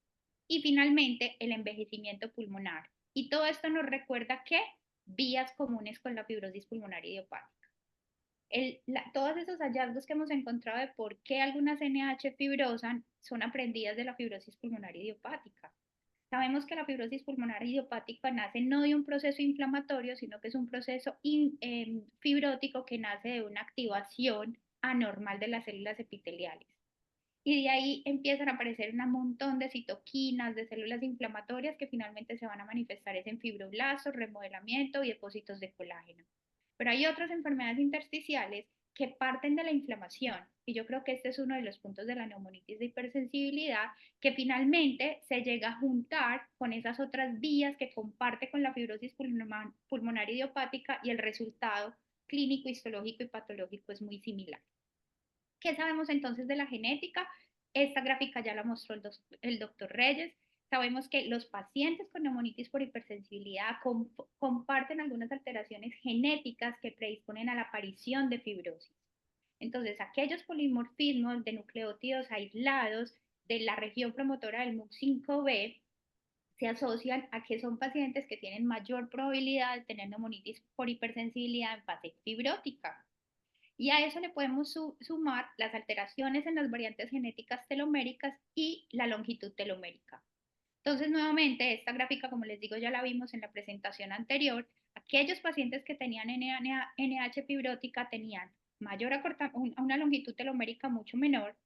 Speaker 6: y finalmente el envejecimiento pulmonar. Y todo esto nos recuerda que vías comunes con la fibrosis pulmonar idiopática. Todos esos hallazgos que hemos encontrado de por qué algunas NH fibrosan son aprendidas de la fibrosis pulmonar idiopática. Sabemos que la fibrosis pulmonar idiopática nace no de un proceso inflamatorio, sino que es un proceso fibrótico que nace de una activación anormal de las células epiteliales. Y de ahí empiezan a aparecer un montón de citoquinas, de células inflamatorias que finalmente se van a manifestar en fibroblastos, remodelamiento y depósitos de colágeno. Pero hay otras enfermedades intersticiales que parten de la inflamación, y yo creo que este es uno de los puntos de la neumonitis de hipersensibilidad, que finalmente se llega a juntar con esas otras vías que comparte con la fibrosis pulmonar idiopática y el resultado clínico, histológico y patológico es muy similar. ¿Qué sabemos entonces de la genética? Esta gráfica ya la mostró el doctor Reyes. Sabemos que los pacientes con neumonitis por hipersensibilidad comparten algunas alteraciones genéticas que predisponen a la aparición de fibrosis. Entonces, aquellos polimorfismos de nucleótidos aislados de la región promotora del MUC5B se asocian a que son pacientes que tienen mayor probabilidad de tener neumonitis por hipersensibilidad en fase fibrótica. Y a eso le podemos sumar las alteraciones en las variantes genéticas teloméricas y la longitud telomérica. Entonces, nuevamente, esta gráfica, como les digo, ya la vimos en la presentación anterior. Aquellos pacientes que tenían NH fibrótica tenían una longitud telomérica mucho menor,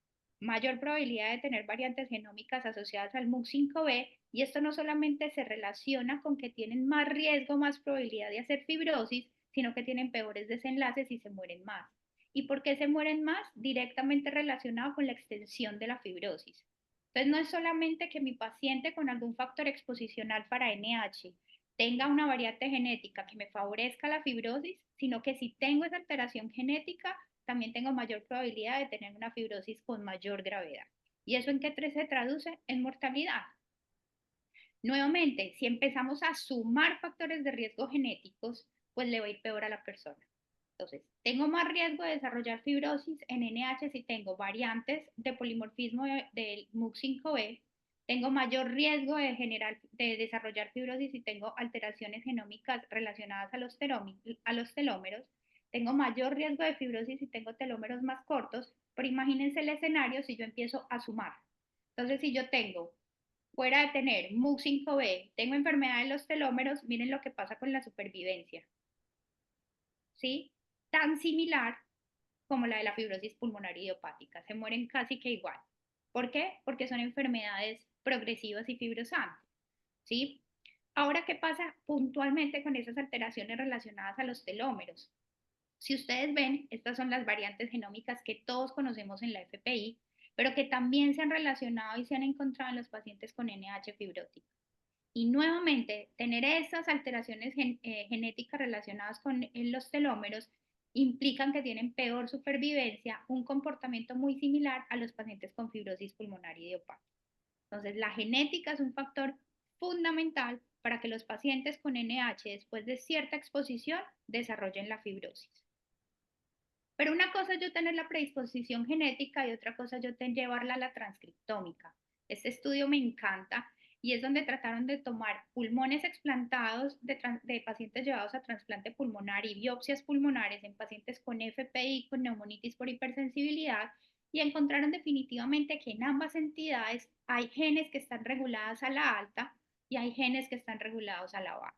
Speaker 6: mayor probabilidad de tener variantes genómicas asociadas al MUC5B, y esto no solamente se relaciona con que tienen más riesgo, más probabilidad de hacer fibrosis, sino que tienen peores desenlaces y se mueren más. ¿Y por qué se mueren más? Directamente relacionado con la extensión de la fibrosis. Entonces, no es solamente que mi paciente con algún factor exposicional para NH tenga una variante genética que me favorezca la fibrosis, sino que si tengo esa alteración genética, también tengo mayor probabilidad de tener una fibrosis con mayor gravedad. ¿Y eso en qué se traduce? En mortalidad. Nuevamente, si empezamos a sumar factores de riesgo genéticos, pues le va a ir peor a la persona. Entonces, tengo más riesgo de desarrollar fibrosis en NH si tengo variantes de polimorfismo del MUC5B, tengo mayor riesgo de desarrollar fibrosis si tengo alteraciones genómicas relacionadas a los telómeros, tengo mayor riesgo de fibrosis si tengo telómeros más cortos, pero imagínense el escenario si yo empiezo a sumar. Entonces, si yo tengo, fuera de tener MUC5B, tengo enfermedad de los telómeros, miren lo que pasa con la supervivencia. ¿Sí? Tan similar como la de la fibrosis pulmonar idiopática. Se mueren casi que igual. ¿Por qué? Porque son enfermedades progresivas y fibrosantes. ¿Sí? Ahora, ¿qué pasa puntualmente con esas alteraciones relacionadas a los telómeros? Si ustedes ven, estas son las variantes genómicas que todos conocemos en la FPI, pero que también se han relacionado y se han encontrado en los pacientes con NH fibrótico. Y nuevamente, tener esas alteraciones genéticas relacionadas con los telómeros implican que tienen peor supervivencia, un comportamiento muy similar a los pacientes con fibrosis pulmonar idiopática. Entonces, la genética es un factor fundamental para que los pacientes con NH, después de cierta exposición, desarrollen la fibrosis. Pero una cosa es yo tener la predisposición genética y otra cosa es yo llevarla a la transcriptómica. Este estudio me encanta y es donde trataron de tomar pulmones explantados de pacientes llevados a trasplante pulmonar y biopsias pulmonares en pacientes con FPI, con neumonitis por hipersensibilidad, y encontraron definitivamente que en ambas entidades hay genes que están regulados a la alta y hay genes que están regulados a la baja.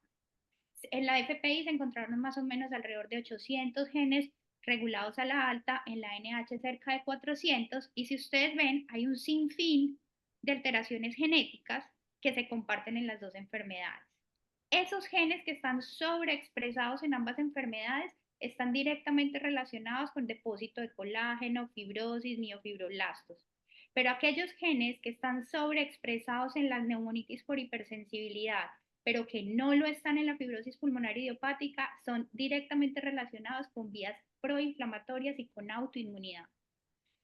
Speaker 6: En la FPI se encontraron más o menos alrededor de 800 genes regulados a la alta, en la NH cerca de 400, y si ustedes ven, hay un sinfín de alteraciones genéticas que se comparten en las dos enfermedades. Esos genes que están sobreexpresados en ambas enfermedades están directamente relacionados con depósito de colágeno, fibrosis, miofibroblastos. Pero aquellos genes que están sobreexpresados en las neumonitis por hipersensibilidad, pero que no lo están en la fibrosis pulmonar idiopática, son directamente relacionados con vías proinflamatorias y con autoinmunidad.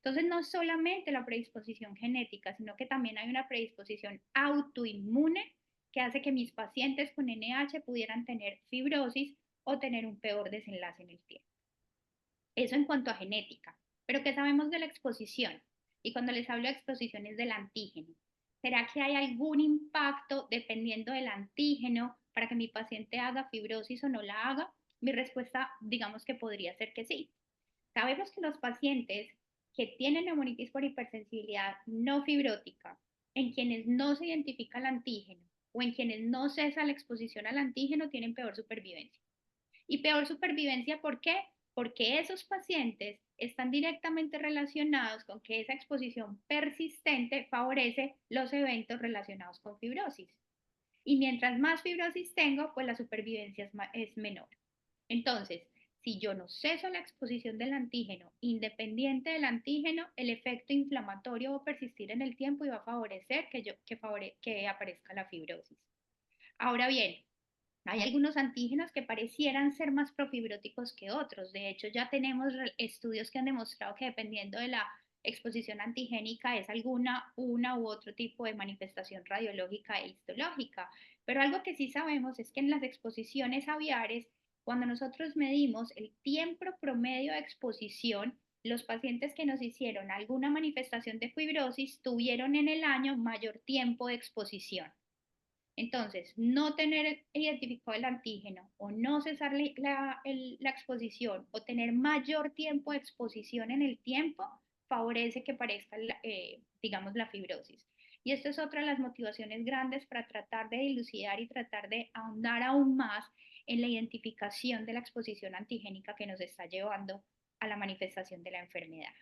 Speaker 6: Entonces, no solamente la predisposición genética, sino que también hay una predisposición autoinmune que hace que mis pacientes con NH pudieran tener fibrosis o tener un peor desenlace en el tiempo. Eso en cuanto a genética. Pero ¿qué sabemos de la exposición? Y cuando les hablo de exposición es del antígeno. ¿Será que hay algún impacto dependiendo del antígeno para que mi paciente haga fibrosis o no la haga? Mi respuesta, digamos que podría ser que sí. Sabemos que los pacientes que tienen neumonitis por hipersensibilidad no fibrótica, en quienes no se identifica el antígeno o en quienes no cesa la exposición al antígeno, tienen peor supervivencia. Y peor supervivencia, ¿por qué? Porque esos pacientes están directamente relacionados con que esa exposición persistente favorece los eventos relacionados con fibrosis. Y mientras más fibrosis tengo, pues la supervivencia es menor. Entonces, si yo no ceso la exposición del antígeno, independiente del antígeno, el efecto inflamatorio va a persistir en el tiempo y va a favorecer que aparezca la fibrosis. Ahora bien, hay algunos antígenos que parecieran ser más profibróticos que otros. De hecho, ya tenemos estudios que han demostrado que dependiendo de la exposición antigénica es una u otro tipo de manifestación radiológica e histológica. Pero algo que sí sabemos es que en las exposiciones aviares, cuando nosotros medimos el tiempo promedio de exposición, los pacientes que nos hicieron alguna manifestación de fibrosis tuvieron en el año mayor tiempo de exposición. Entonces, no tener identificado el antígeno o no cesar la exposición o tener mayor tiempo de exposición en el tiempo favorece que aparezca, digamos, la fibrosis. Y esto es otra de las motivaciones grandes para tratar de dilucidar y tratar de ahondar aún más en la identificación de la exposición antigénica que nos está llevando a la manifestación de la enfermedad.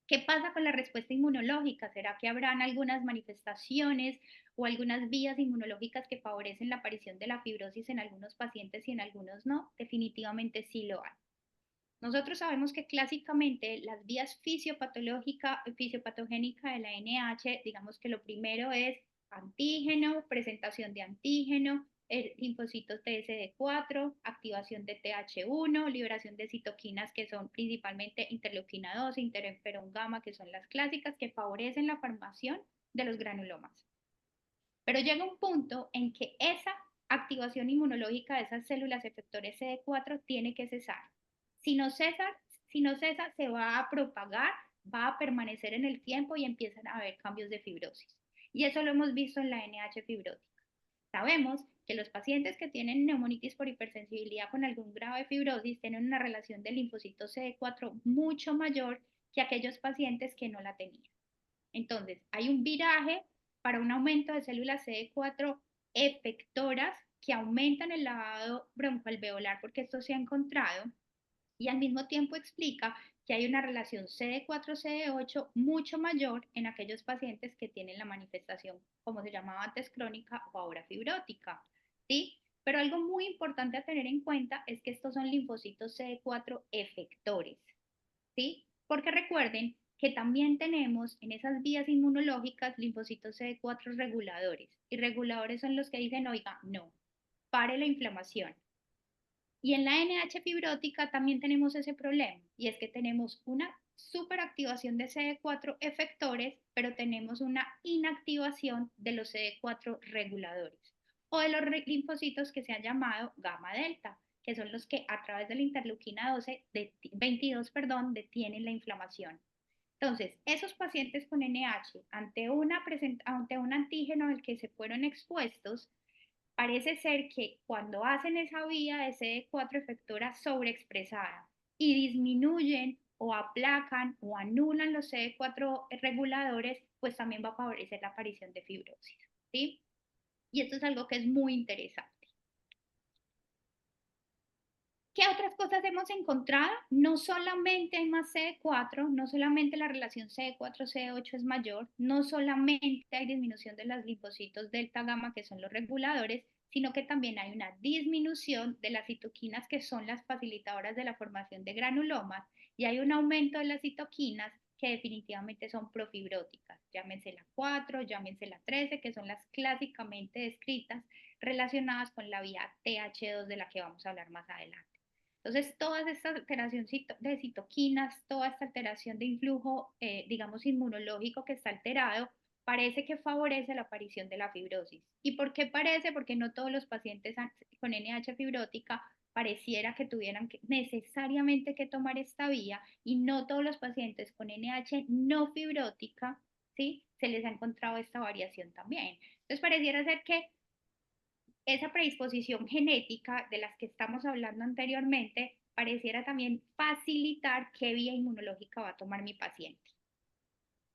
Speaker 6: ¿Qué pasa con la respuesta inmunológica? ¿Será que habrán algunas manifestaciones o algunas vías inmunológicas que favorecen la aparición de la fibrosis en algunos pacientes y en algunos no? Definitivamente sí lo hay. Nosotros sabemos que clásicamente las vías fisiopatogénicas de la NH, digamos que lo primero es antígeno, presentación de antígeno, linfocitos TSD4, activación de TH1, liberación de citoquinas que son principalmente interleuquina 2, interferón gamma, que son las clásicas que favorecen la formación de los granulomas. Pero llega un punto en que esa activación inmunológica de esas células efectores CD4 tiene que cesar. Si no cesa, se va a propagar, va a permanecer en el tiempo y empiezan a haber cambios de fibrosis. Y eso lo hemos visto en la NH fibrótica. Sabemos que los pacientes que tienen neumonitis por hipersensibilidad con algún grado de fibrosis tienen una relación de linfocitos CD4 mucho mayor que aquellos pacientes que no la tenían. Entonces, hay un viraje para un aumento de células CD4 efectoras que aumentan el lavado broncoalveolar, porque esto se ha encontrado, y al mismo tiempo explica que hay una relación CD4-CD8 mucho mayor en aquellos pacientes que tienen la manifestación, como se llamaba antes, crónica o ahora fibrótica, ¿sí? Pero algo muy importante a tener en cuenta es que estos son linfocitos CD4 efectores, ¿sí? Porque recuerden que también tenemos en esas vías inmunológicas linfocitos CD4 reguladores, y reguladores son los que dicen, oiga, no, pare la inflamación. Y en la NH fibrótica también tenemos ese problema, y es que tenemos una superactivación de CD4 efectores, pero tenemos una inactivación de los CD4 reguladores, o de los linfocitos que se han llamado gamma delta, que son los que a través de la interleuquina 22, detienen la inflamación. Entonces, esos pacientes con NH, ante un antígeno al que se fueron expuestos, parece ser que cuando hacen esa vía de CD4 efectora sobreexpresada y disminuyen o aplacan o anulan los CD4 reguladores, pues también va a favorecer la aparición de fibrosis, ¿sí? Y esto es algo que es muy interesante. ¿Qué otras cosas hemos encontrado? No solamente hay más CD4, no solamente la relación CD4-CD8 es mayor, no solamente hay disminución de los linfocitos delta gamma, que son los reguladores, sino que también hay una disminución de las citoquinas, que son las facilitadoras de la formación de granulomas, y hay un aumento de las citoquinas que definitivamente son profibróticas, llámense la 4, llámense la 13, que son las clásicamente descritas relacionadas con la vía TH2 de la que vamos a hablar más adelante. Entonces, toda esta alteración de citoquinas, toda esta alteración de influjo, digamos, inmunológico que está alterado, parece que favorece la aparición de la fibrosis. ¿Y por qué parece? Porque no todos los pacientes con NH fibrótica pareciera que tuvieran necesariamente que tomar esta vía, y no todos los pacientes con NH no fibrótica, ¿sí? Se les ha encontrado esta variación también. Entonces, pareciera ser que esa predisposición genética de las que estamos hablando anteriormente pareciera también facilitar qué vía inmunológica va a tomar mi paciente.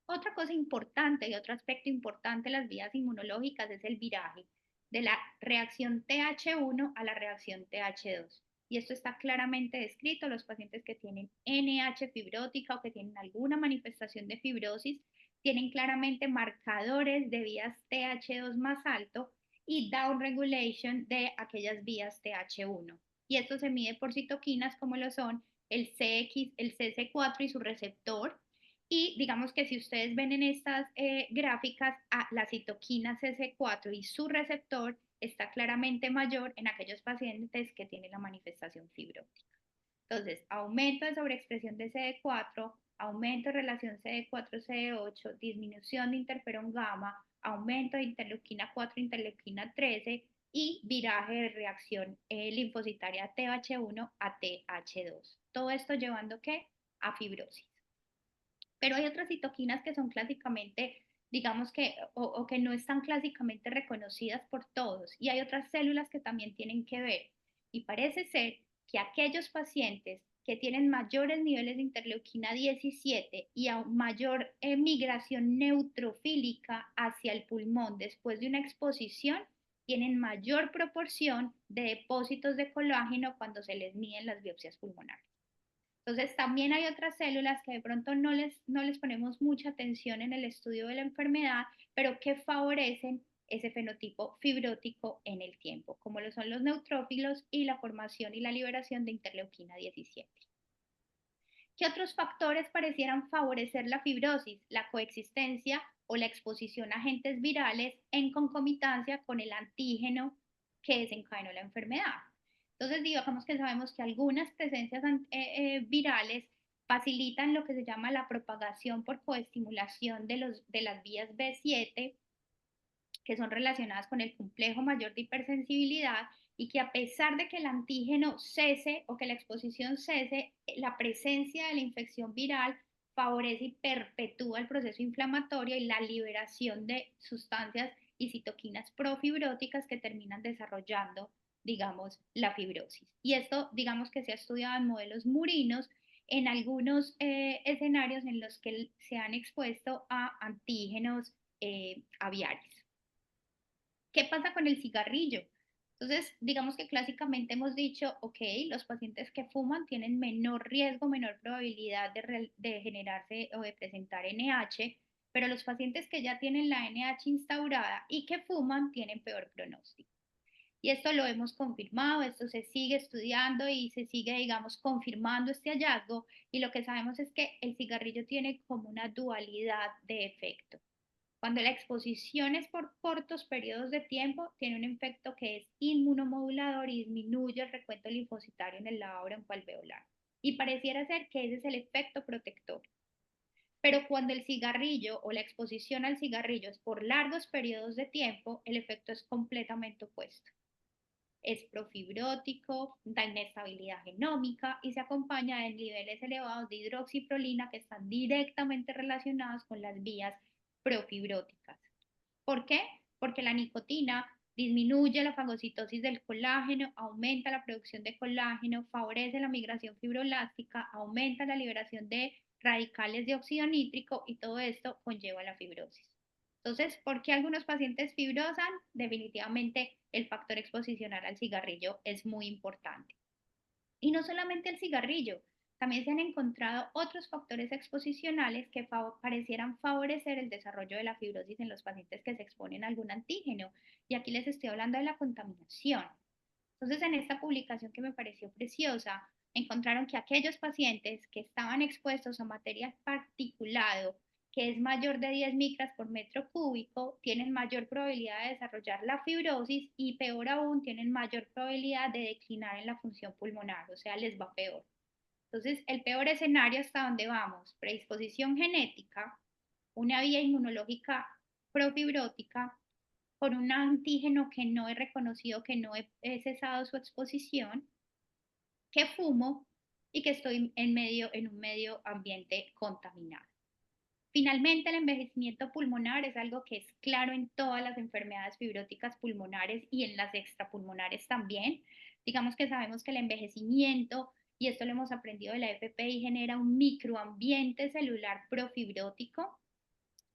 Speaker 6: Otra cosa importante y otro aspecto importante de las vías inmunológicas es el viraje de la reacción TH1 a la reacción TH2. Y esto está claramente descrito. Los pacientes que tienen NH fibrótica o que tienen alguna manifestación de fibrosis tienen claramente marcadores de vías TH2 más alto y down regulation de aquellas vías TH1. Y esto se mide por citoquinas como lo son el CX, el CC4 y su receptor. Y digamos que si ustedes ven en estas gráficas, la citoquina CC4 y su receptor está claramente mayor en aquellos pacientes que tienen la manifestación fibrótica. Entonces, aumento de sobreexpresión de CD4, aumento de relación CD4-CD8, disminución de interferón gamma, aumento de interleuquina 4, interleuquina 13 y viraje de reacción linfocitaria TH1 a TH2. Todo esto llevando ¿qué? A fibrosis. Pero hay otras citoquinas que son clásicamente, digamos que, o que no están clásicamente reconocidas por todos, y hay otras células que también tienen que ver. Y parece ser que aquellos pacientes que tienen mayores niveles de interleuquina 17 y a mayor migración neutrofílica hacia el pulmón después de una exposición, tienen mayor proporción de depósitos de colágeno cuando se les miden las biopsias pulmonares. Entonces, también hay otras células que de pronto no les ponemos mucha atención en el estudio de la enfermedad, pero que favorecen ese fenotipo fibrótico en el tiempo, como lo son los neutrófilos y la formación y la liberación de interleuquina 17. ¿Qué otros factores parecieran favorecer la fibrosis? La coexistencia o la exposición a agentes virales en concomitancia con el antígeno que desencadenó la enfermedad. Entonces, digamos que sabemos que algunas presencias virales facilitan lo que se llama la propagación por coestimulación de las vías B7, que son relacionadas con el complejo mayor de hipersensibilidad y que a pesar de que el antígeno cese o que la exposición cese, la presencia de la infección viral favorece y perpetúa el proceso inflamatorio y la liberación de sustancias y citoquinas profibróticas que terminan desarrollando, digamos, la fibrosis. Y esto, digamos que se ha estudiado en modelos murinos en algunos escenarios en los que se han expuesto a antígenos aviares. ¿Qué pasa con el cigarrillo? Entonces, digamos que clásicamente hemos dicho, ok, los pacientes que fuman tienen menor riesgo, menor probabilidad de generarse o de presentar NH, pero los pacientes que ya tienen la NH instaurada y que fuman tienen peor pronóstico. Y esto lo hemos confirmado, esto se sigue estudiando y se sigue, digamos, confirmando este hallazgo. Y lo que sabemos es que el cigarrillo tiene como una dualidad de efecto. Cuando la exposición es por cortos periodos de tiempo, tiene un efecto que es inmunomodulador y disminuye el recuento linfocitario en el lavado broncoalveolar. Y pareciera ser que ese es el efecto protector. Pero cuando el cigarrillo o la exposición al cigarrillo es por largos periodos de tiempo, el efecto es completamente opuesto. Es profibrótico, da inestabilidad genómica y se acompaña de niveles elevados de hidroxiprolina que están directamente relacionados con las vías profibróticas. ¿Por qué? Porque la nicotina disminuye la fagocitosis del colágeno, aumenta la producción de colágeno, favorece la migración fibroelástica, aumenta la liberación de radicales de óxido nítrico y todo esto conlleva la fibrosis. Entonces, ¿por qué algunos pacientes fibrosan? Definitivamente el factor exposicional al cigarrillo es muy importante. Y no solamente el cigarrillo, también se han encontrado otros factores exposicionales que parecieran favorecer el desarrollo de la fibrosis en los pacientes que se exponen a algún antígeno. Y aquí les estoy hablando de la contaminación. Entonces, en esta publicación que me pareció preciosa, encontraron que aquellos pacientes que estaban expuestos a material particulado que es mayor de 10 micras por metro cúbico, tienen mayor probabilidad de desarrollar la fibrosis y peor aún, tienen mayor probabilidad de declinar en la función pulmonar, o sea, les va peor. Entonces, el peor escenario hasta donde vamos, predisposición genética, una vía inmunológica profibrótica, con un antígeno que no he reconocido, que no he cesado su exposición, que fumo y que estoy en un medio ambiente contaminado. Finalmente, el envejecimiento pulmonar es algo que es claro en todas las enfermedades fibróticas pulmonares y en las extrapulmonares también. Digamos que sabemos que el envejecimiento, y esto lo hemos aprendido de la FPI, genera un microambiente celular profibrótico.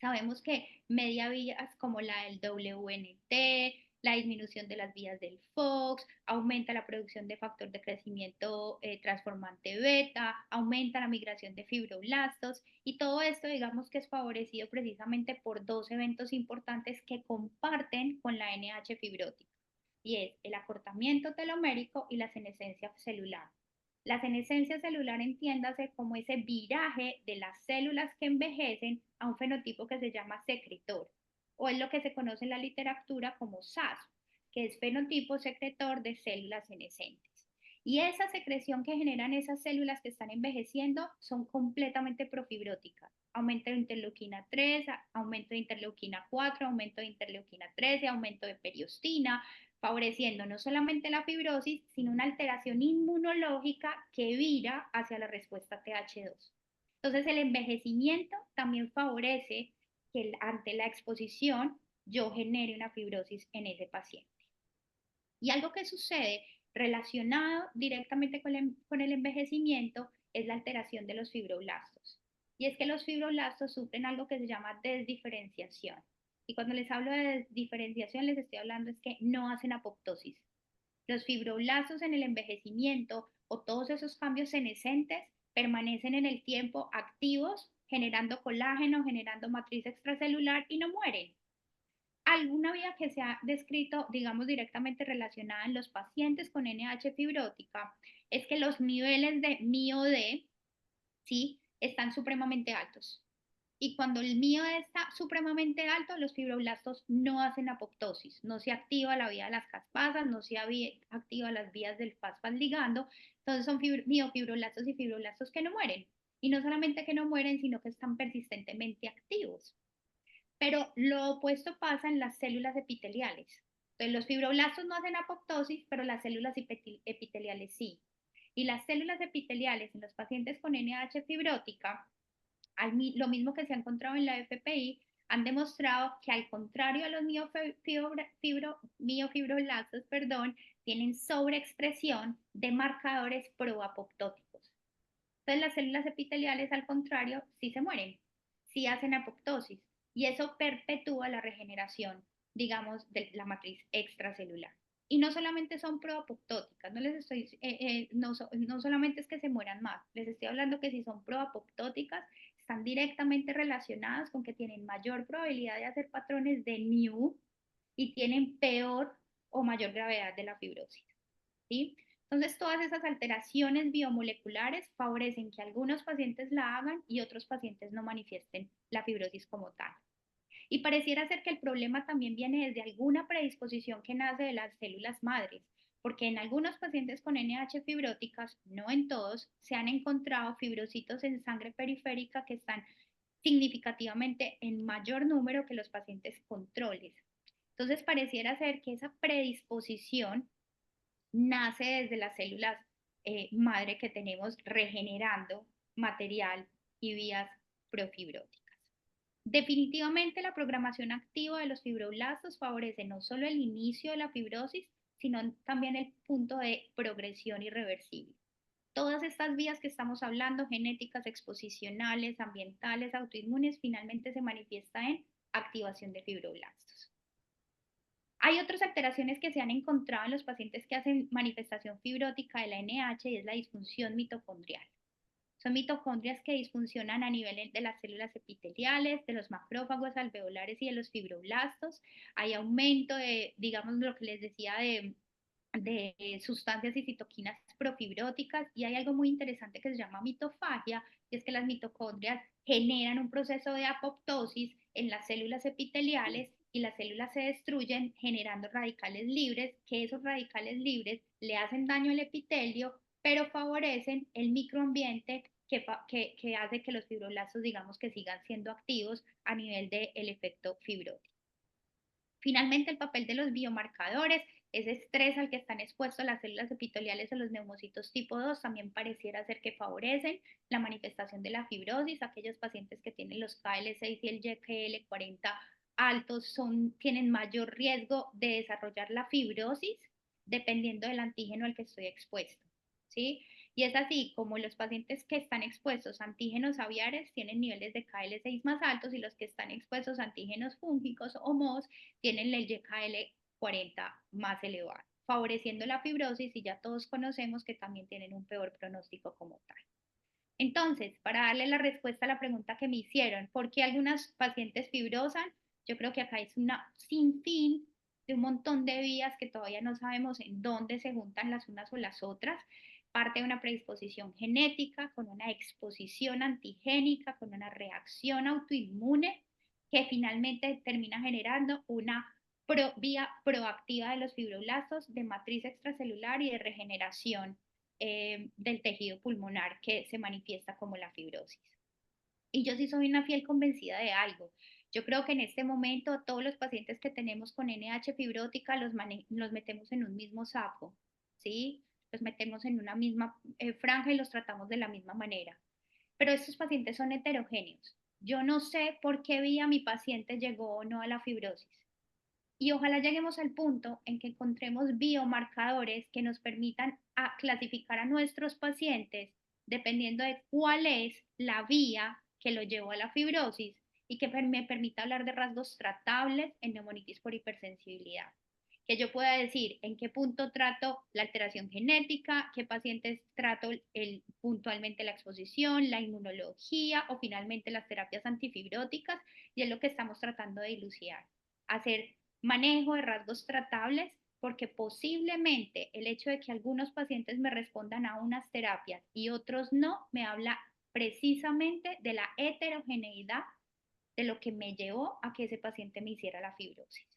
Speaker 6: Sabemos que media vías como la del WNT, la disminución de las vías del FOX, aumenta la producción de factor de crecimiento transformante beta, aumenta la migración de fibroblastos y todo esto digamos que es favorecido precisamente por dos eventos importantes que comparten con la NH fibrótica y es el acortamiento telomérico y la senescencia celular. La senescencia celular entiéndase como ese viraje de las células que envejecen a un fenotipo que se llama secretor, o es lo que se conoce en la literatura como SAS, que es fenotipo secretor de células senescentes. Y esa secreción que generan esas células que están envejeciendo son completamente profibróticas. Aumento de interleuquina 3, aumento de interleuquina 4, aumento de interleuquina 13, aumento de periostina, favoreciendo no solamente la fibrosis, sino una alteración inmunológica que vira hacia la respuesta TH2. Entonces, el envejecimiento también favorece que ante la exposición yo genere una fibrosis en ese paciente. Y algo que sucede relacionado directamente con el envejecimiento es la alteración de los fibroblastos. Y es que los fibroblastos sufren algo que se llama desdiferenciación. Y cuando les hablo de diferenciación, les estoy hablando es que no hacen apoptosis. Los fibroblastos en el envejecimiento o todos esos cambios senescentes permanecen en el tiempo activos, generando colágeno, generando matriz extracelular y no mueren. Alguna vía que se ha descrito, digamos, directamente relacionada en los pacientes con NH fibrótica es que los niveles de MIO-D, ¿sí?, están supremamente altos. Y cuando el MIO está supremamente alto, los fibroblastos no hacen apoptosis, no se activa la vía de las caspasas, no se activa las vías del fosfato ligando, entonces son miofibroblastos y fibroblastos que no mueren. Y no solamente que no mueren, sino que están persistentemente activos. Pero lo opuesto pasa en las células epiteliales. Entonces, los fibroblastos no hacen apoptosis, pero las células epiteliales sí. Y las células epiteliales en los pacientes con NH fibrótica, lo mismo que se ha encontrado en la FPI, han demostrado que al contrario a los miofibroblastos, tienen sobreexpresión de marcadores proapoptóticos. Entonces las células epiteliales, al contrario, sí se mueren, sí hacen apoptosis, y eso perpetúa la regeneración, digamos, de la matriz extracelular. Y no solamente son proapoptóticas, no solamente es que se mueran más, les estoy hablando que si son proapoptóticas, están directamente relacionadas con que tienen mayor probabilidad de hacer patrones de NEW y tienen peor o mayor gravedad de la fibrosis, ¿sí? Entonces, todas esas alteraciones biomoleculares favorecen que algunos pacientes la hagan y otros pacientes no manifiesten la fibrosis como tal. Y pareciera ser que el problema también viene desde alguna predisposición que nace de las células madres, porque en algunos pacientes con NH fibróticas, no en todos, se han encontrado fibrocitos en sangre periférica que están significativamente en mayor número que los pacientes controles. Entonces, pareciera ser que esa predisposición nace desde las células madre que tenemos regenerando material y vías profibróticas. Definitivamente la programación activa de los fibroblastos favorece no solo el inicio de la fibrosis, sino también el punto de progresión irreversible. Todas estas vías que estamos hablando, genéticas, exposicionales, ambientales, autoinmunes, finalmente se manifiesta en activación de fibroblastos. Hay otras alteraciones que se han encontrado en los pacientes que hacen manifestación fibrótica de la NH y es la disfunción mitocondrial. Son mitocondrias que disfuncionan a nivel de las células epiteliales, de los macrófagos alveolares y de los fibroblastos. Hay aumento de, digamos, lo que les decía de sustancias y citoquinas profibróticas, y hay algo muy interesante que se llama mitofagia, y es que las mitocondrias generan un proceso de apoptosis en las células epiteliales y las células se destruyen generando radicales libres, que esos radicales libres le hacen daño al epitelio, pero favorecen el microambiente que hace que los fibroblastos, digamos, que sigan siendo activos a nivel del efecto fibrótico. Finalmente, el papel de los biomarcadores, ese estrés al que están expuestos las células epiteliales o los neumocitos tipo 2, también pareciera ser que favorecen la manifestación de la fibrosis. Aquellos pacientes que tienen los KL6 y el YKL40 altos tienen mayor riesgo de desarrollar la fibrosis dependiendo del antígeno al que estoy expuesto, ¿sí? Y es así como los pacientes que están expuestos a antígenos aviares tienen niveles de KL6 más altos y los que están expuestos a antígenos fúngicos o MOS tienen el YKL40 más elevado, favoreciendo la fibrosis, y ya todos conocemos que también tienen un peor pronóstico como tal. Entonces, para darle la respuesta a la pregunta que me hicieron, ¿por qué algunas pacientes fibrosan? Yo creo que acá es una sinfín de un montón de vías que todavía no sabemos en dónde se juntan las unas o las otras. Parte de una predisposición genética, con una exposición antigénica, con una reacción autoinmune, que finalmente termina generando una vía proactiva de los fibroblastos de matriz extracelular y de regeneración del tejido pulmonar que se manifiesta como la fibrosis. Y yo sí soy una fiel convencida de algo. Yo creo que en este momento todos los pacientes que tenemos con NH fibrótica los metemos en un mismo saco, ¿sí? Los metemos en una misma franja y los tratamos de la misma manera. Pero estos pacientes son heterogéneos. Yo no sé por qué vía mi paciente llegó o no a la fibrosis. Y ojalá lleguemos al punto en que encontremos biomarcadores que nos permitan clasificar a nuestros pacientes dependiendo de cuál es la vía que lo llevó a la fibrosis y que me permita hablar de rasgos tratables en neumonitis por hipersensibilidad. Que yo pueda decir en qué punto trato la alteración genética, qué pacientes trato puntualmente la exposición, la inmunología o finalmente las terapias antifibróticas, y es lo que estamos tratando de dilucidar. Hacer manejo de rasgos tratables, porque posiblemente el hecho de que algunos pacientes me respondan a unas terapias y otros no, me habla precisamente de la heterogeneidad de lo que me llevó a que ese paciente me hiciera la fibrosis.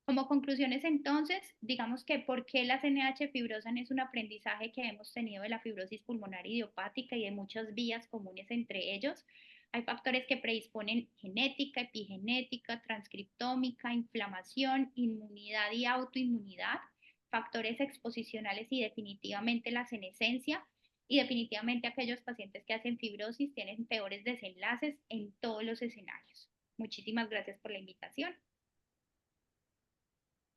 Speaker 6: Como conclusiones, entonces, digamos que por qué las NH fibrosan es un aprendizaje que hemos tenido de la fibrosis pulmonar idiopática y de muchas vías comunes entre ellos, Hay factores que predisponen genética, epigenética, transcriptómica, inflamación, inmunidad y autoinmunidad, factores exposicionales y definitivamente la senescencia, y definitivamente aquellos pacientes que hacen fibrosis tienen peores desenlaces en todos los escenarios. Muchísimas gracias por la invitación.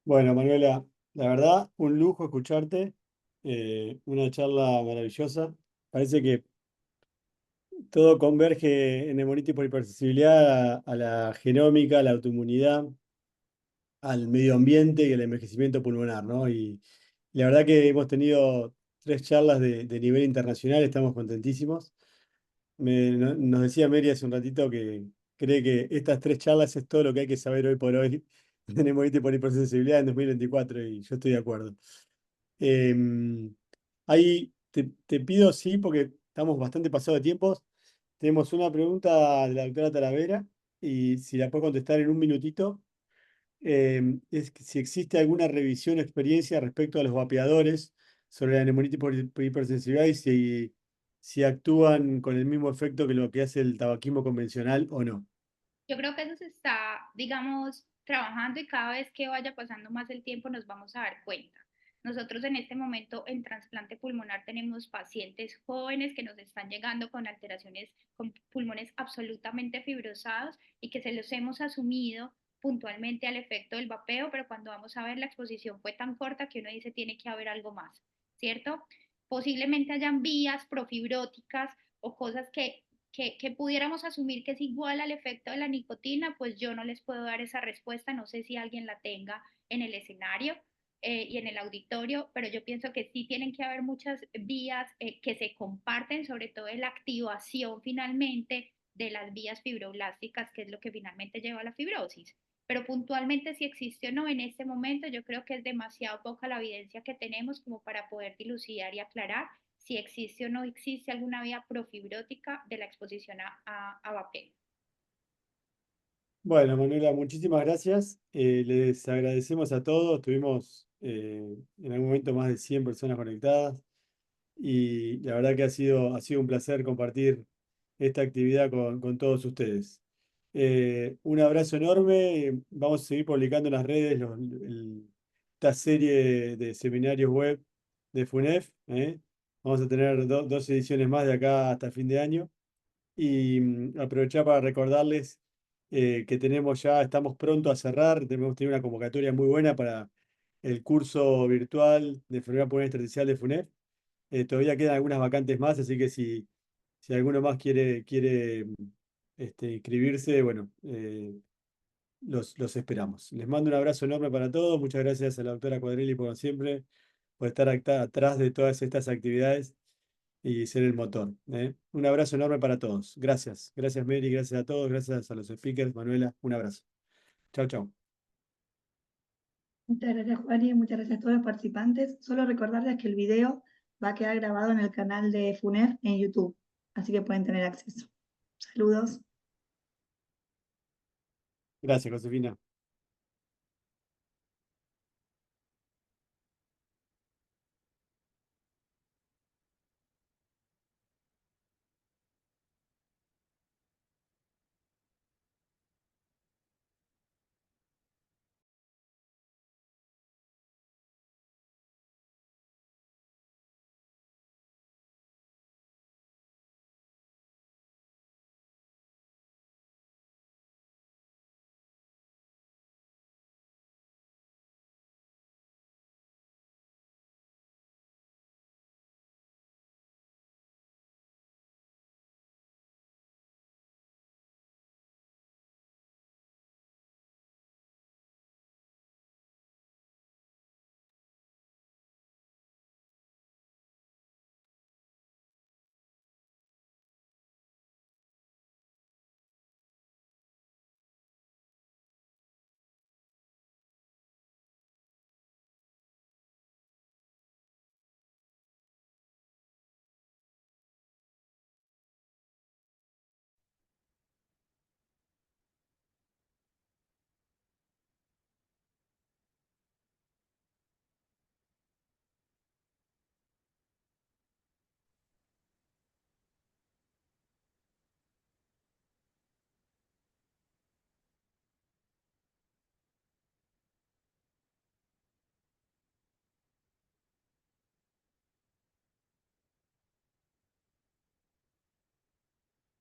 Speaker 1: Bueno, Manuela, la verdad, un lujo escucharte, una charla maravillosa. Parece que todo converge en hemolitis por hipersensibilidad a la genómica, a la autoinmunidad, al medio ambiente y al envejecimiento pulmonar, ¿no? Y la verdad que hemos tenido 3 charlas de nivel internacional, estamos contentísimos. Nos decía Mary hace un ratito que cree que estas 3 charlas es todo lo que hay que saber hoy por hoy en hemolitis por hipersensibilidad en 2024 y yo estoy de acuerdo. Ahí te pido, sí, porque estamos bastante pasados de tiempos. Tenemos una pregunta de la doctora Talavera y si la puedo contestar en un minutito, es que si existe alguna revisión o experiencia respecto a los vapeadores sobre la neumonitis por hipersensibilidad y si actúan con el mismo efecto que lo que hace el tabaquismo convencional o no.
Speaker 6: Yo creo que eso se está, digamos, trabajando y cada vez que vaya pasando más el tiempo nos vamos a dar cuenta. Nosotros en este momento en trasplante pulmonar tenemos pacientes jóvenes que nos están llegando con alteraciones, con pulmones absolutamente fibrosados y que se los hemos asumido puntualmente al efecto del vapeo, pero cuando vamos a ver la exposición fue tan corta que uno dice tiene que haber algo más, ¿cierto? Posiblemente hayan vías profibróticas o cosas que pudiéramos asumir que es igual al efecto de la nicotina, pues yo no les puedo dar esa respuesta, no sé si alguien la tenga en el escenario y en el auditorio, pero yo pienso que sí tienen que haber muchas vías que se comparten, sobre todo en la activación finalmente de las vías fibroblásticas, que es lo que finalmente lleva a la fibrosis. Pero puntualmente si existe o no en este momento, yo creo que es demasiado poca la evidencia que tenemos como para poder dilucidar y aclarar si existe o no existe alguna vía profibrótica de la exposición a vapeo.
Speaker 1: Bueno, Manuela, muchísimas gracias. Les agradecemos a todos. Tuvimos en algún momento más de 100 personas conectadas y la verdad que ha sido un placer compartir esta actividad con todos ustedes. Un abrazo enorme. Vamos a seguir publicando en las redes esta serie de seminarios web de FUNEF. Vamos a tener 2 ediciones más de acá hasta fin de año. Y aprovechar para recordarles que estamos pronto a cerrar, tenemos tenido una convocatoria muy buena para el curso virtual de enfermedad pulmonar intersticial de FUNEF. Todavía quedan algunas vacantes más, así que si alguno más quiere inscribirse, bueno, los esperamos. Les mando un abrazo enorme para todos. Muchas gracias a la doctora Cuadrilli, como siempre, por estar atrás de todas estas actividades y ser el motor. Un abrazo enorme para todos. Gracias. Gracias, Mary. Gracias a todos. Gracias a los speakers. Manuela, un abrazo. Chao, chao.
Speaker 7: Muchas gracias, Juan, y muchas gracias a todos los participantes. Solo recordarles que el video va a quedar grabado en el canal de FUNEF en YouTube, así que pueden tener acceso. Saludos.
Speaker 1: Gracias, Josefina.